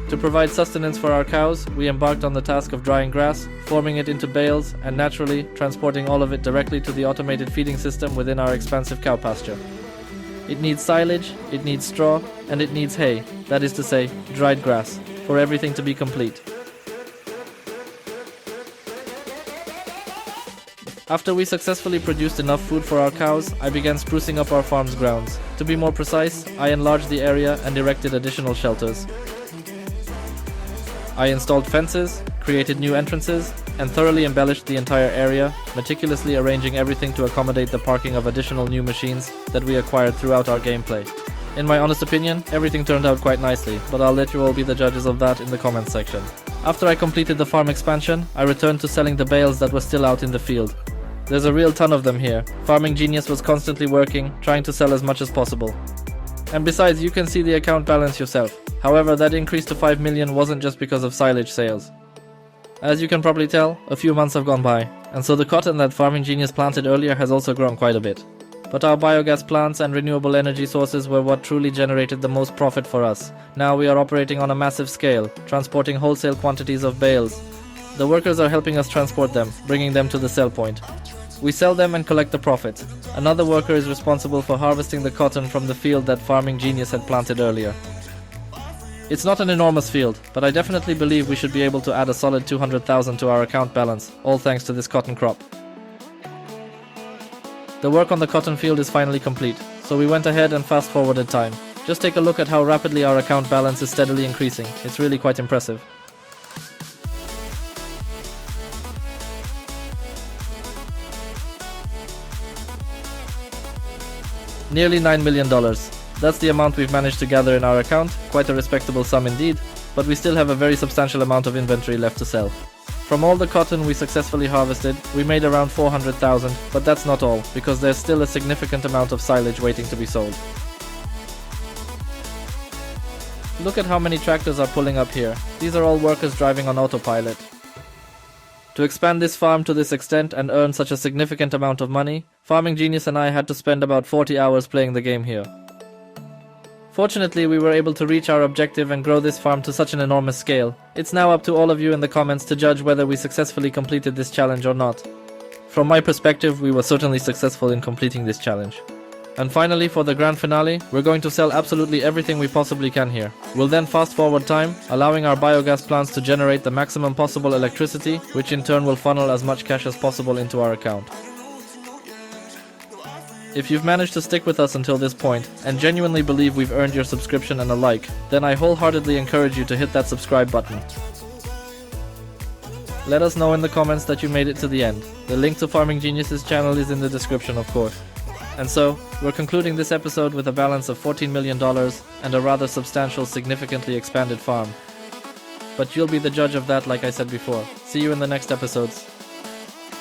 To provide sustenance for our cows, we embarked on the task of drying grass, forming it into bales, and naturally, transporting all of it directly to the automated feeding system within our expansive cow pasture. It needs silage, it needs straw, and it needs hay, that is to say, dried grass, for everything to be complete. After we successfully produced enough food for our cows, I began sprucing up our farm's grounds. To be more precise, I enlarged the area and erected additional shelters. I installed fences, created new entrances, and thoroughly embellished the entire area, meticulously arranging everything to accommodate the parking of additional new machines that we acquired throughout our gameplay. In my honest opinion, everything turned out quite nicely, but I'll let you all be the judges of that in the comments section. After I completed the farm expansion, I returned to selling the bales that were still out in the field. There's a real ton of them here. Farming Genius was constantly working, trying to sell as much as possible. And besides, you can see the account balance yourself. However, that increase to 5 million wasn't just because of silage sales. As you can probably tell, a few months have gone by, and so the cotton that Farming Genius planted earlier has also grown quite a bit. But our biogas plants and renewable energy sources were what truly generated the most profit for us. Now we are operating on a massive scale, transporting wholesale quantities of bales. The workers are helping us transport them, bringing them to the sell point. We sell them and collect the profit. Another worker is responsible for harvesting the cotton from the field that Farming Genius had planted earlier. It's not an enormous field, but I definitely believe we should be able to add a solid 200,000 to our account balance, all thanks to this cotton crop. The work on the cotton field is finally complete, so we went ahead and fast forwarded time. Just take a look at how rapidly our account balance is steadily increasing. It's really quite impressive. Nearly $9 million. That's the amount we've managed to gather in our account, quite a respectable sum indeed, but we still have a very substantial amount of inventory left to sell. From all the cotton we successfully harvested, we made around 400,000, but that's not all, because there's still a significant amount of silage waiting to be sold. Look at how many tractors are pulling up here. These are all workers driving on autopilot. To expand this farm to this extent and earn such a significant amount of money, Farming Genius and I had to spend about 40 hours playing the game here. Fortunately, we were able to reach our objective and grow this farm to such an enormous scale. It's now up to all of you in the comments to judge whether we successfully completed this challenge or not. From my perspective, we were certainly successful in completing this challenge. And finally, for the grand finale, we're going to sell absolutely everything we possibly can here. We'll then fast forward time, allowing our biogas plants to generate the maximum possible electricity, which in turn will funnel as much cash as possible into our account. If you've managed to stick with us until this point, and genuinely believe we've earned your subscription and a like, then I wholeheartedly encourage you to hit that subscribe button. Let us know in the comments that you made it to the end. The link to Farming Genius's channel is in the description, of course. And so, we're concluding this episode with a balance of $14 million and a rather substantial, significantly expanded farm. But you'll be the judge of that, like I said before. See you in the next episodes.